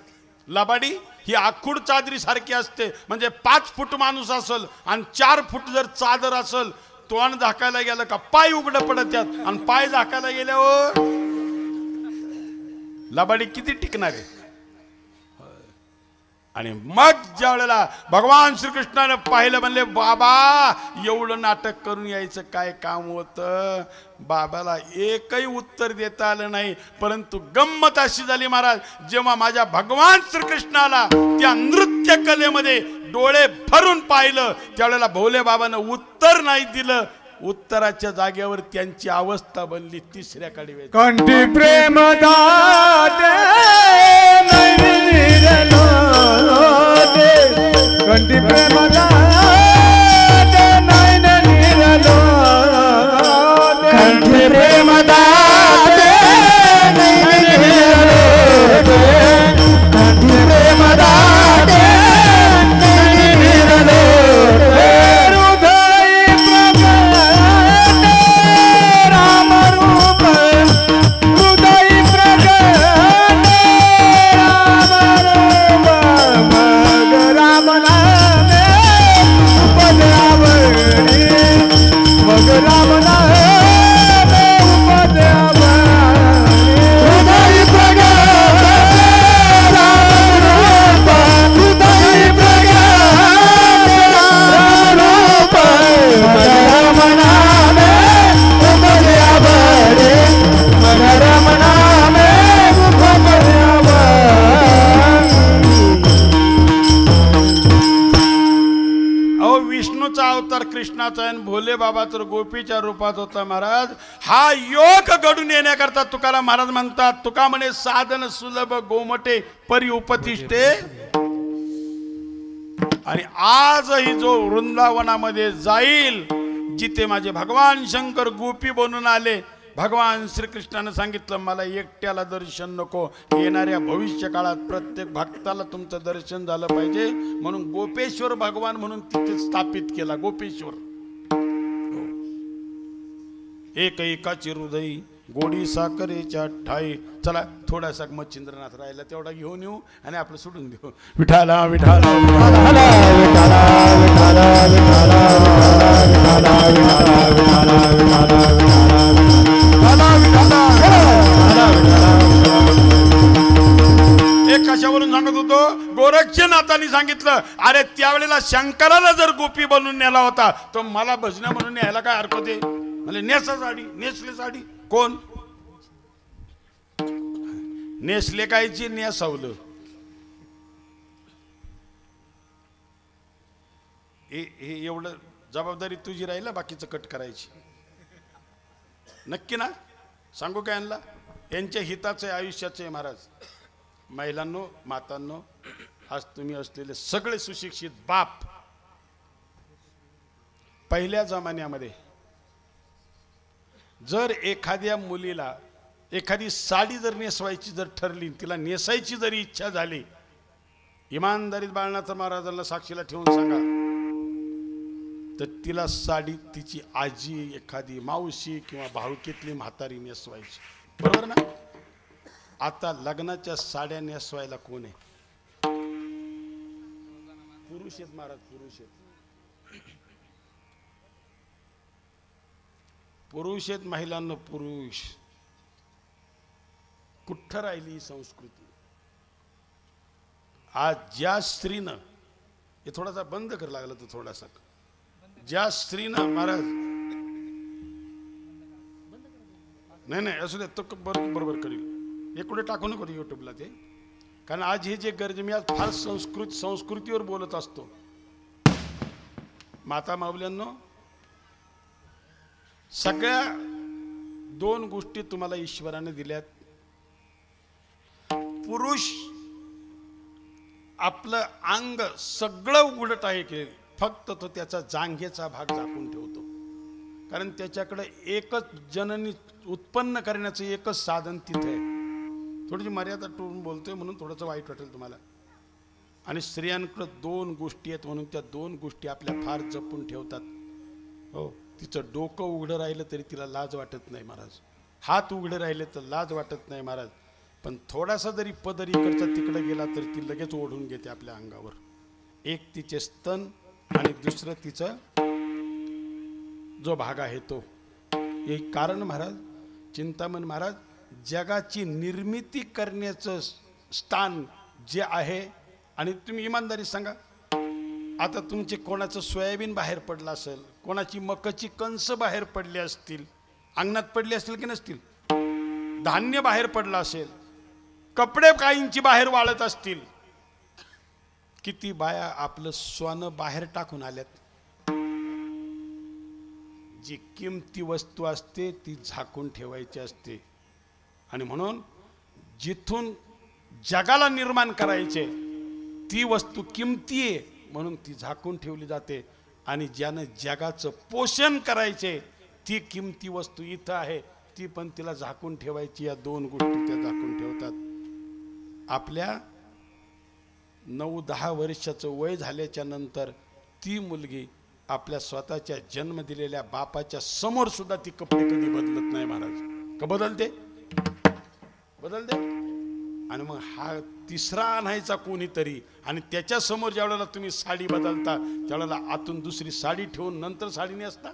लबाडी ही आखूड चादरी सारखी असते. म्हणजे 5 फूट माणूस असल आणि 4 फूट जर चादर असल, तोंड झाकायला गेलं का पाय उघडं पडत त्यात, आणि पाय झाकायला गेल्यावर लबाडी किती टिकणार आहे. आणि मग ज्या वेळेला भगवान श्रीकृष्णाने पाहिलं म्हणले बाबा एवढं नाटक करून यायचं काय काम होतं. बाबाला एकही उत्तर देता आलं नाही. परंतु गंमत अशी झाली महाराज, जेव्हा माझ्या भगवान श्रीकृष्णाला त्या नृत्य कलेमध्ये डोळे भरून पाहिलं, त्यावेळेला भोले बाबानं उत्तर नाही दिलं. उत्तराच्या जागेवर त्यांची अवस्था बनली तिसऱ्या कडवे. कंठी प्रेम दाते कंठी प्रेम दाते कंठी प्रेम दाते कंठी प्रेम दाते कृष्णाचा आणि भोले बाबा तर गोपीच्या रूपात होता महाराज. हा योग घडून येण्याकरता तुकाराम महाराज म्हणतात, तुका म्हणे साधन सुलभ गोमटे परी उपतिष्ठे. आणि आजही जो वृंदावनामध्ये जाईल, जिथे माझे भगवान शंकर गोपी बनून आले, भगवान श्रीकृष्णाने सांगितलं मला एकट्याला दर्शन नको, येणाऱ्या भविष्य काळात प्रत्येक भक्ताला तुमचं दर्शन झालं पाहिजे. म्हणून गोपेश्वर भगवान म्हणून तिथे स्थापित केला. गोपेश्वर एक एकाची हृदयी गोडी साखरेच्या ठाई. चला थोडासा मच्छिंद्रनाथ राहिला तेवढा घेऊन येऊ आणि आपलं सोडून देऊ. विठाला विठाला एक कशावरून सांगत होतो, गोरक्षनाथांनी सांगितलं अरे त्यावेळेला शंकराला जर गोपी बनवून नेला होता तर मला भजना म्हणून न्यायला काय हरकत आहे. म्हणजे नेसा साडी, नेसले साडी कोण नेसले कायची नेसावलं. हे एवढं जबाबदारी तुझी राहिला, बाकीचं कट करायची. नक्की ना? सांगू काय यांना, यांच्या हिताचं आहे, आयुष्याचं आहे महाराज. महिलांनो, मातांनो, आज तुम्ही असलेले सगळे सुशिक्षित बाप, पहिल्या जमान्यामध्ये जर एखाद्या मुलीला एखादी साडी जर नेसवायची जर ठरली, तिला नेसायची जरी इच्छा झाली, इमानदारीत बाळनाथ महाराजांना साक्षीला ठेवून सांगा तर तिला साडी तिची आजी, एखादी मावशी किंवा भाऊकीतली म्हातारी नेसवायची. बरोबर ना? आता लग्नाच्या साड्या नेसवायला कोण आहे? पुरुष आहेत महाराज, पुरुष आहेत. पुरुष आहेत महिलांना, पुरुष. कुठं राहिली ही संस्कृती? आज ज्या स्त्रीनं, हे थोडासा बंद कर लागला तर थोडासा, ज्या स्त्रीनं महाराज नाही नाही असू दे, तो बरोबर करील. हे कुठे टाकू नको युट्यूबला ते, कारण आज हे जे गरजे, मी आज फार संस्कृतीवर बोलत असतो. माता माऊल्यांनो, सगळ्या 2 गोष्टी तुम्हाला ईश्वराने दिल्यात. पुरुष आपलं अंग सगळं उघडत आहे की, फक्त तो त्याचा जांघेचा भाग झाकून ठेवतो, कारण त्याच्याकडे एकच जननी उत्पन्न करण्याचं एकच साधन तिथे आहे. थोडीशी मर्यादा टोळून बोलतोय म्हणून थोडंसं वाईट वाटेल तुम्हाला. आणि स्त्रियांकडे 2 गोष्टी आहेत म्हणून त्या 2 गोष्टी आपल्या फार जपून ठेवतात. हो, तिचं डोकं उघडं राहिलं तरी तिला लाज वाटत नाही महाराज, हात उघडे राहिले तर लाज वाटत नाही महाराज, पण थोडासा जरी पदर इकडचा तिकडे गेला तर ती लगेच ओढून घेते आपल्या अंगावर. एक तिचे स्तन आणि दुसरं तिचं जो भाग आहे तो. एक कारण महाराज, चिंतामण महाराज, जगाची निर्मिती करण्याचं स्थान जे आहे. आणि तुम्ही इमानदारी सांगा, आता तुमचे कोणाचं सोयाबीन बाहेर पडलं असेल, कोणाची मकाची कणसं बाहेर पडली असतील, अंगणात पडली असतील की नसतील, धान्य बाहेर पडलं असेल, कपडे काहींची बाहेर वाळत असतील, किती बाया आपलं सोनं बाहेर टाकून आल्यात. जी किमती वस्तू असते ती झाकून ठेवायची असते. आणि म्हणून जिथून जगाला निर्माण करायचे ती वस्तू किमती आहे म्हणून ती झाकून ठेवली जाते. आणि ज्यानं जगाचं पोषण करायचे ती किमती वस्तू इथं आहे, ती पण तिला झाकून ठेवायची. या 2 गोष्टी त्या झाकून ठेवतात. आपल्या 9-10 वर्षाचं वय झाल्याच्या नंतर ती मुलगी आपल्या स्वतःच्या जन्म दिलेल्या बापाच्या समोर सुद्धा ती कपडे कधी बदलत नाही महाराज. का बदलते? आणि मग हा तिसरा आणायचा कोणीतरी, आणि त्याच्या समोर ज्या वेळेला तुम्ही साडी बदलता त्यावेळेला आतून दुसरी साडी ठेवून नंतर साडी नेसता.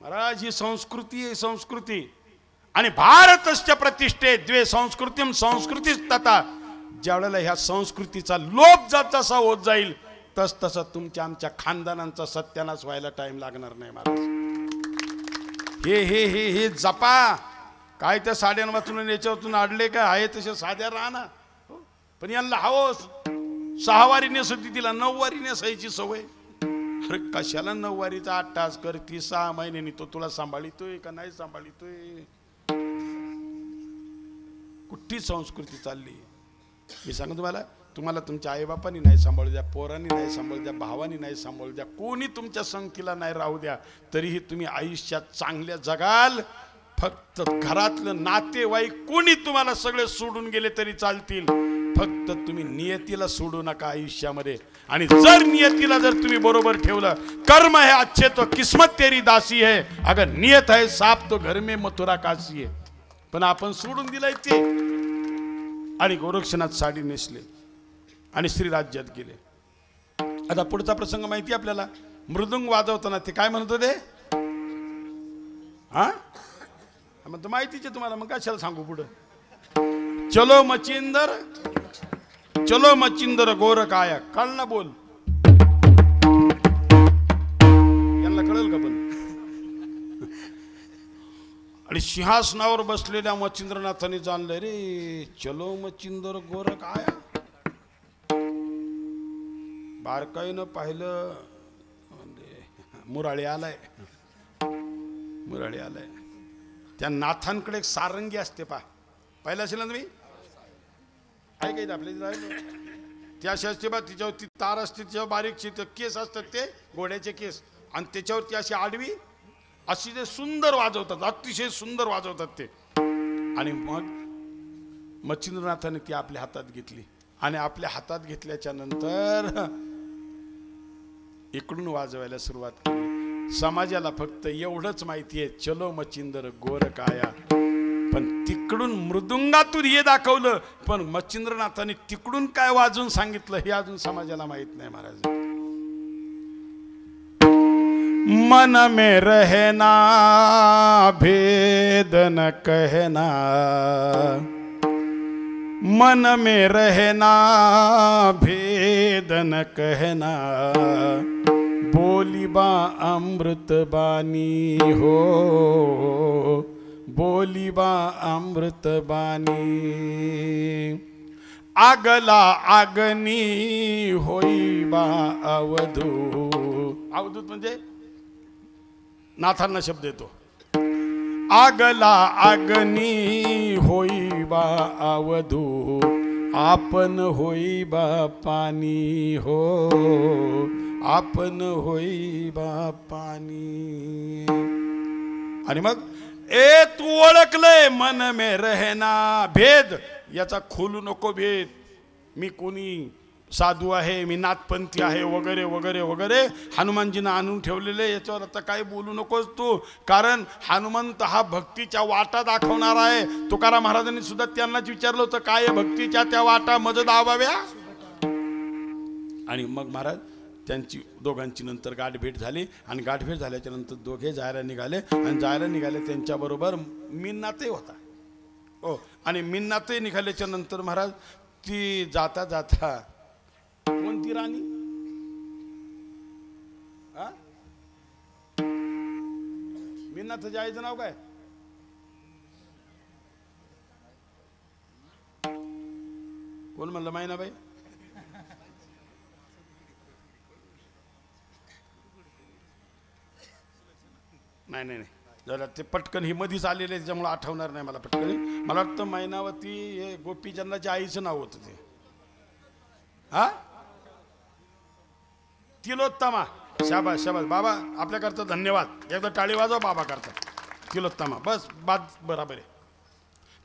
महाराज ही संस्कृती आहे, संस्कृती. आणि भारतस्य प्रतिष्ठे द्वे संस्कृतीम संस्कृतीच तथा. ज्या वेळेला ह्या संस्कृतीचा लोप जसा होत जाईल तस तसा तुमच्या आमच्या खानदानांचा सत्यानाश व्हायला टाइम लागणार नाही महाराज. हे हे हे हे जपा. काय त्या साड्यां वाचून याच्यावरतून आडले काय आहे तसे साध्या राहणार, पण यांना हवस 6 वारी नेसती, तिला 9 वारी नेसायची सवय. अरे कशाला 9 वारीचा 8 तास करती, 6 महिन्यांनी तो तुला सांभाळितोय का नाही सांभाळितोय? कुठली संस्कृती चालली? मी सांगतो तुम्हाला तुमच्या आईबापांनी नाही सांभाळू द्या, पोरांनी नाही सांभाळू द्या, भावानी नाही सांभाळू द्या, कोणी तुमच्या संगतीला नाही राहू द्या, तरीही तुम्ही आयुष्यात चांगल्या जगाल. फक्त घरातलं नातेवाईक कोणी तुम्हाला सगळे सोडून गेले तरी चालतील, फक्त तुम्ही नियतीला सोडू नका आयुष्यामध्ये. आणि जर नियतीला जर तुम्ही बरोबर ठेवलं, कर्म है अच्छे तो किस्मत तेरी दासी है, अगर नियत है साफ तो घर में मथुरा काशी है. पण आपण सोडून दिलाय ते आणि गोरक्षनाथ साडी नेसले आणि श्रीराज्यात गेले. आता पुढचा प्रसंग माहिती आपल्याला. मृदुंग वाजवताना ते काय म्हणत होते? हा मग माहितीच आहे तुम्हाला, मग कशाला सांगू पुढं. चलो मचिंदर गोर काया. कळ ना बोल, यांना कळेल का? पण आणि सिंहासनावर बसलेल्या मचिंद्रनाथांनी जाणलं, रे चलो मचिंदर गोर काया. बारकाईनं पाहिलं मुराळी आलाय. त्या नाथांकडे एक सारंगी असते, पाहिलं असेल ना तुम्ही? आहे काही आपल्या ती अशी असते बा, तिच्यावर ती तार असते, तिच्यावर बारीकशी केस असतात, ते घोड्याचे केस, आणि त्याच्यावरती अशी आडवी अशी ते सुंदर वाजवतात, अतिशय सुंदर वाजवतात ते. आणि मग मच्छिंद्रनाथाने ती आपल्या हातात घेतली. आणि आपल्या हातात घेतल्याच्या नंतर इकडून वाजवायला सुरुवात केली. समाजाला फक्त एवढंच माहिती आहे, चलो मचिंदर गोर काया. पण तिकडून मृदुंगातून हे दाखवलं, पण मच्छिंद्रनाथाने तिकडून काय वाजून सांगितलं हे अजून समाजाला माहित नाही महाराज. मन में रहना भेद न कहना, मन में रहना भेद न कहना, बोली बा अमृत बानी हो, बोलिबा अमृत बानी आगला आगनी होईबा अवधूत. अवधूत म्हणजे नाथांना शब्द येतो. आगला आगनी होईबा अवधूत आपण होईबा पाणी हो आपण होईबा पाणी. आणि मग ए तू ओळखलंय मन में रहना भेद याचा खोलू नको भेद. मी कोणी साधू आहे, मी नाथपंथी आहे वगैरे वगैरे वगैरे हनुमानजीनं आणून ठेवलेले. याच्यावर आता काय बोलू नकोस तू, कारण हनुमंत हा भक्तीच्या वाटा दाखवणार आहे. तुकाराम महाराजांनी सुद्धा त्यांनाच विचारलं होतं काय भक्तीच्या त्या वाटा मज दाबाव्या. आणि मग महाराज त्यांची दोघांची नंतर गाठभेट झाली. आणि गाठभेट झाल्याच्या नंतर दोघे जायला निघाले. आणि जायला निघाले त्यांच्याबरोबर मिन्नातही होता. हो, आणि मिन्नातही निघाल्याच्या नंतर महाराज ती जाता जाता कोणती राणी मिन्नात जायचं नाव काय कोण म्हणलं मायनाबाई. नाही नाही नाही जरा ते पटकन ही मधीच आलेले त्याच्यामुळे आठवणार नाही मला पटकन. मला वाटतं मैनावती हे गोपीचंदाच्या आईचं नाव होतं ते. हा तिलोत्तमा. शाबास शाबास बाबा आपल्याकरता धन्यवाद. एकदा टाळी वाजवा बाबा करता. तिलोत्तमा बस बाद बराबर आहे.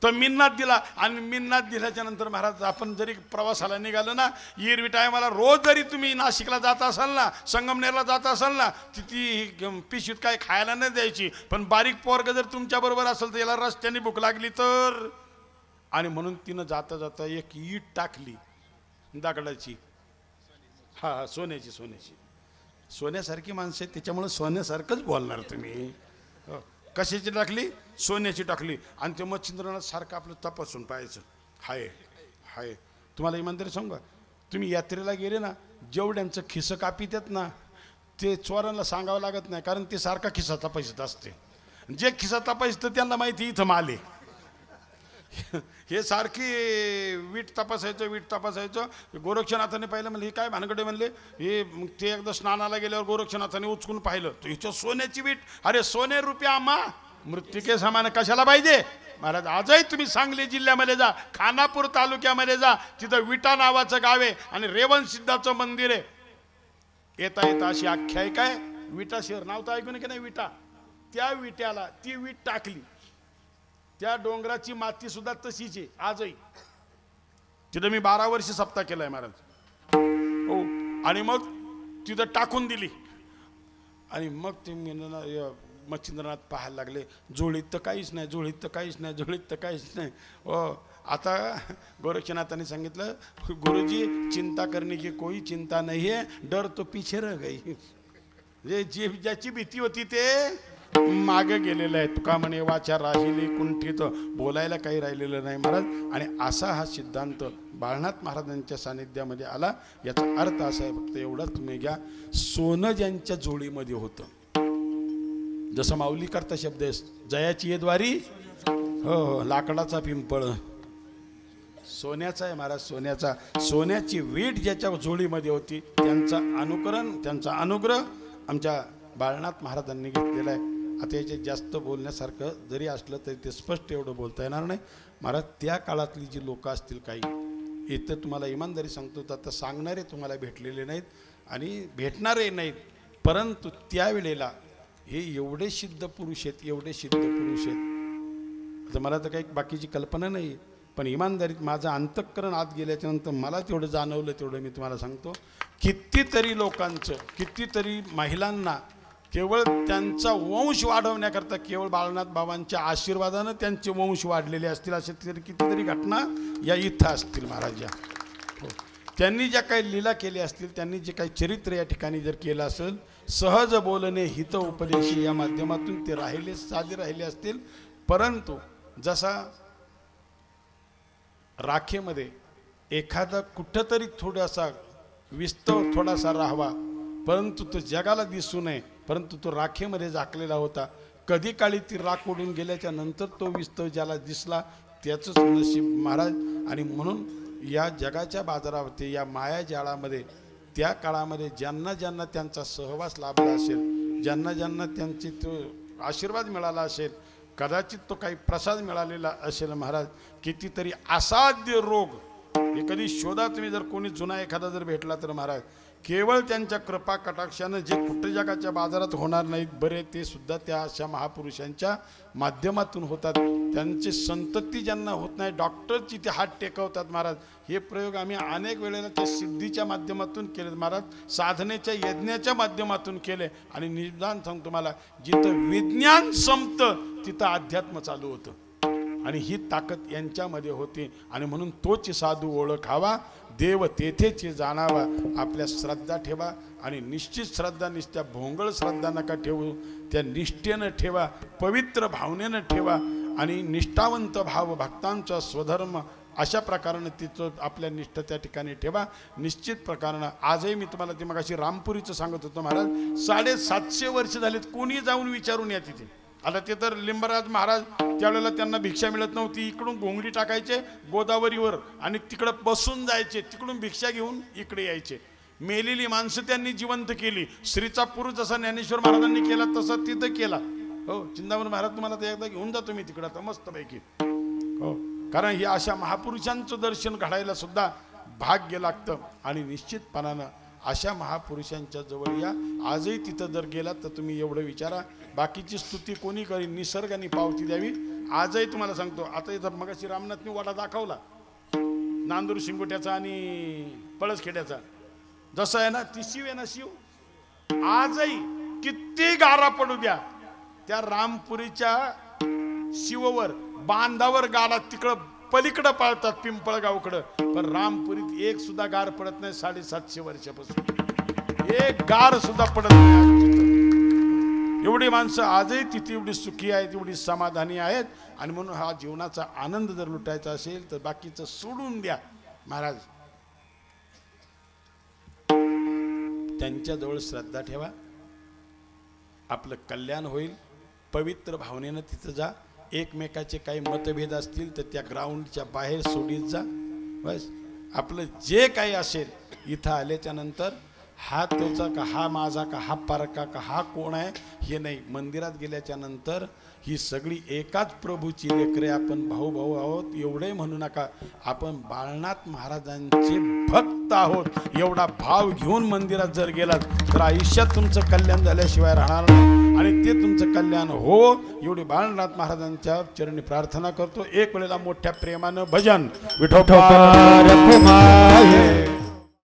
तर मिन्नात दिला. आणि मिन्नात दिल्याच्या नंतर महाराज आपण जरी प्रवासाला निघालो ना एरवी टायमाला रोज जरी तुम्ही नाशिकला जात असाल ना संगमनेरला जात असाल ना तिथे पिशवीत काय खायला नाही द्यायची. पण बारीक पोरग जर तुमच्या बरोबर असेल तर याला रस्त्याने भूक लागली तर. आणि म्हणून तिनं जाता जाता एक ईट टाकली दगडाची. हा सोन्याची सोन्याची सोन्यासारखी माणसं आहेत त्याच्यामुळे सोन्यासारखंच बोलणार तुम्ही. कशाची टाकली सोन्याची टाकली. आणि ते मच्छिंद्रनाथ सारखं आपलं तपासून पाहायचं. हाय हाय तुम्हाला इमानदारी सांगा तुम्ही यात्रेला गेले ना जेवढ्यांचं खिस्सं कापित आहेत ना ते चोरांना सांगावं लागत नाही कारण ते सारखा खिस्सा तपासत असते. जे खिस्सा तपासतं त्यांना माहिती इथं माले. हे सारखी वीट तपासायचं. गोरक्षनाथाने पाहिलं म्हणले हे काय भानगडे म्हणले. हे ते एकदा स्नानाला गेल्यावर गोरक्षनाथाने उचकून पाहिलं तर हिच्या सोन्याची वीट. अरे सोने रुपया आम्हा मृत्तिके समान कशाला पाहिजे. महाराज आजही तुम्ही सांगली जिल्ह्यामध्ये जा खानापूर तालुक्यामध्ये जा तिथं विटा नावाचं गाव आहे आणि रेवण सिद्धाचं मंदिर आहे. येता येता अशी आख्यायिका आहे. विटा शहर नाव तर ऐकून की नाही विटा. त्या विट्याला ती वीट टाकली. त्या डोंगराची माती सुद्धा तशीच आहे आजही. तिथं मी 12 वर्ष सप्ताह केलाय महाराज. हो आणि मग तिथं टाकून दिली. आणि मग ते मच्छिंद्रनाथ पाहायला लागले जोळीत तर काहीच नाही जोळीत तर काहीच नाही जोळीत तर काहीच नाही. हो आता गोरक्षनाथांनी सांगितलं गुरुजी चिंता करने की कोई चिंता नहीं है डर तो पीछे रह गई. जे ज्याची भीती होती ते मागे गेलेलं आहे. तुका म्हणे वाचा राहिली कुंठित बोलायला काही राहिलेलं नाही महाराज. आणि असा हा सिद्धांत बाळनाथ महाराजांच्या सानिध्यामध्ये आला. याचा अर्थ असा आहे फक्त एवढंच तुम्ही घ्या सोनं ज्यांच्या जोडीमध्ये होतं जसं माऊली करता शब्द आहे जयाची येद्वारी. हो हो लाकडाचा पिंपळ सोन्याचा आहे महाराज सोन्याचा. सोन्याची वीट ज्याच्या जोडीमध्ये होती त्यांचा अनुकरण त्यांचा अनुग्रह आमच्या बाळनाथ महाराजांनी घेतलेला आहे. आता याच्यात जास्त बोलण्यासारखं जरी असलं तरी ते स्पष्ट एवढं बोलता येणार नाही महाराज. त्या काळातली जी लोक असतील काही इथं तुम्हाला इमानदारी सांगतो तर आता सांगणारे तुम्हाला भेटलेले नाहीत आणि भेटणारे नाहीत. परंतु त्यावेळेला हे एवढे सिद्ध पुरुष आहेत एवढे सिद्ध पुरुष आहेत. आता मला तर काही बाकीची कल्पना नाही पण इमानदारीत माझं अंतःकरण आत गेल्याच्या नंतर मला तेवढं जाणवलं तेवढं मी तुम्हाला सांगतो. कितीतरी लोकांचं कितीतरी महिलांना केवळ त्यांचा वंश वाढवण्याकरता केवळ बाळनाथ बाबांच्या आशीर्वादानं त्यांचे वंश वाढलेले असतील अशा कितीतरी घटना या इथं असतील महाराज. हो त्यांनी ज्या काही लीला केल्या असतील त्यांनी जे काही चरित्र या ठिकाणी जर केलं असेल सहज बोलणे हित उपदेशी या माध्यमातून ते राहिले साधे राहिले असतील. परंतु जसा राखेमध्ये एखादा कुठंतरी थोडासा विस्तव थोडासा राहावा परंतु तो जगाला दिसू नये परंतु तो राखेमध्ये झाकलेला होता. कधी काळी ती राख उडून गेल्याच्या नंतर तो विस्तव ज्याला दिसला त्याचंच नशीब महाराज. आणि म्हणून या जगाच्या बाजारावरती या माया जाळामध्ये त्या काळामध्ये ज्यांना ज्यांना त्यांचा सहवास लाभला असेल, ज्यांना ज्यांना त्यांची तो आशीर्वाद मिळाला असेल, कदाचित तो काही प्रसाद मिळालेला असेल महाराज, कितीतरी असाध्य रोग हे कधी शोधा तुम्ही. जर कोणी जुना एखादा जर भेटला तर महाराज केवळ त्यांच्या कृपा कटाक्षानं जे कुठे जगाच्या बाजारात होणार नाहीत बरे ते सुद्धा त्या अशा महापुरुषांच्या माध्यमातून होतात. त्यांची संतती ज्यांना होत नाही डॉक्टरची ते हात टेकवतात महाराज. हे प्रयोग आम्ही अनेक वेळेला त्या सिद्धीच्या माध्यमातून केले महाराज, साधनेच्या यज्ञाच्या माध्यमातून केले. आणि निदान सांगतो तुम्हाला, जिथं विज्ञान संपतं तिथं अध्यात्म चालू होतं. आणि ही ताकद यांच्यामध्ये होती. आणि म्हणून तोच साधू ओळखावा, देव तेथेच जाणावा. आपल्या श्रद्धा ठेवा आणि निश्चित श्रद्धा, निश्चित भोंगळ श्रद्धा नका ठेवू, त्या निष्ठेनं ठेवा, पवित्र भावनेनं ठेवा. आणि निष्ठावंत भाव भक्तांचा स्वधर्म अशा प्रकारानं तिथं आपल्या निष्ठ त्या ठिकाणी ठेवा. निश्चित प्रकारानं आजही मी तुम्हाला ते मगाशी रामपुरीचं सांगत होतो महाराज, 750 वर्ष झालेत. कोणी जाऊन विचारून या तिथे. आता ते तर लिंबराज महाराज त्यावेळेला त्यांना भिक्षा मिळत नव्हती, इकडून घोंगडी टाकायचे गोदावरीवर आणि तिकडं बसून जायचे, तिकडून भिक्षा घेऊन इकडे यायचे. मेलेली माणसं त्यांनी जिवंत केली. श्रीचा पुरुष जसा ज्ञानेश्वर महाराजांनी केला तसा तिथं केला. हो, चिंतामण महाराज तुम्हाला ते एकदा घेऊन जातो मी तिकडं आता मस्तपैकी. हो, कारण हे अशा महापुरुषांचं दर्शन घडायला सुद्धा भाग्य लागतं. आणि निश्चितपणानं अशा महापुरुषांच्या जवळ या. आजही तिथं जर गेलात तर तुम्ही एवढं विचारा, बाकीची स्तुती कोणी करीन, निसर्गाने पावती द्यावी. आजही तुम्हाला सांगतो, आता इथं मगाशी रामनाथनी वाडा दाखवला नांदूर शिंगोट्याचा आणि पळसखेड्याचा, जसं आहे ना ती शिव आहे ना शिव, आजही किती गारा पडू द्या त्या रामपुरीच्या शिववर बांधावर गाडा तिकडं पलीकडं पाळतात पिंपळगावकडं, पण रामपुरीत एक सुद्धा गार पडत नाही 750 वर्षापासून. एक गार सुद्धा पडत नाही. एवढी माणसं आजही तिथे एवढी सुखी आहेत, एवढी समाधानी आहेत. आणि म्हणून हा जीवनाचा आनंद जर लुटायचा असेल तर बाकीचं सोडून द्या महाराज. त्यांच्याजवळ श्रद्धा ठेवा, आपलं कल्याण होईल. पवित्र भावनेनं तिथं जा. एकमेकाचे काही मतभेद असतील तर त्या ग्राउंडच्या बाहेर सोडीत जा. बस आपलं जे काही असेल इथं आल्याच्या नंतर हा तोचा का हा माझा का हा पारका का हा कोण आहे हे नाही. मंदिरात गेल्याच्या नंतर ही सगळी एकाच प्रभूची लेकरे, आपण भाऊ भाऊ आहोत एवढे म्हणू नका. आपण बाळनाथ महाराजांचे भक्त आहोत एवढा भाव घेऊन मंदिरात जर गेलात तर आयुष्यात तुमचं कल्याण झाल्याशिवाय राहणार नाही. आणि ते तुमचं कल्याण हो एवढी बाळनाथ महाराजांच्या चरणी प्रार्थना करतो. एक वेळेला मोठ्या प्रेमानं भजन विठोबा रखुमाये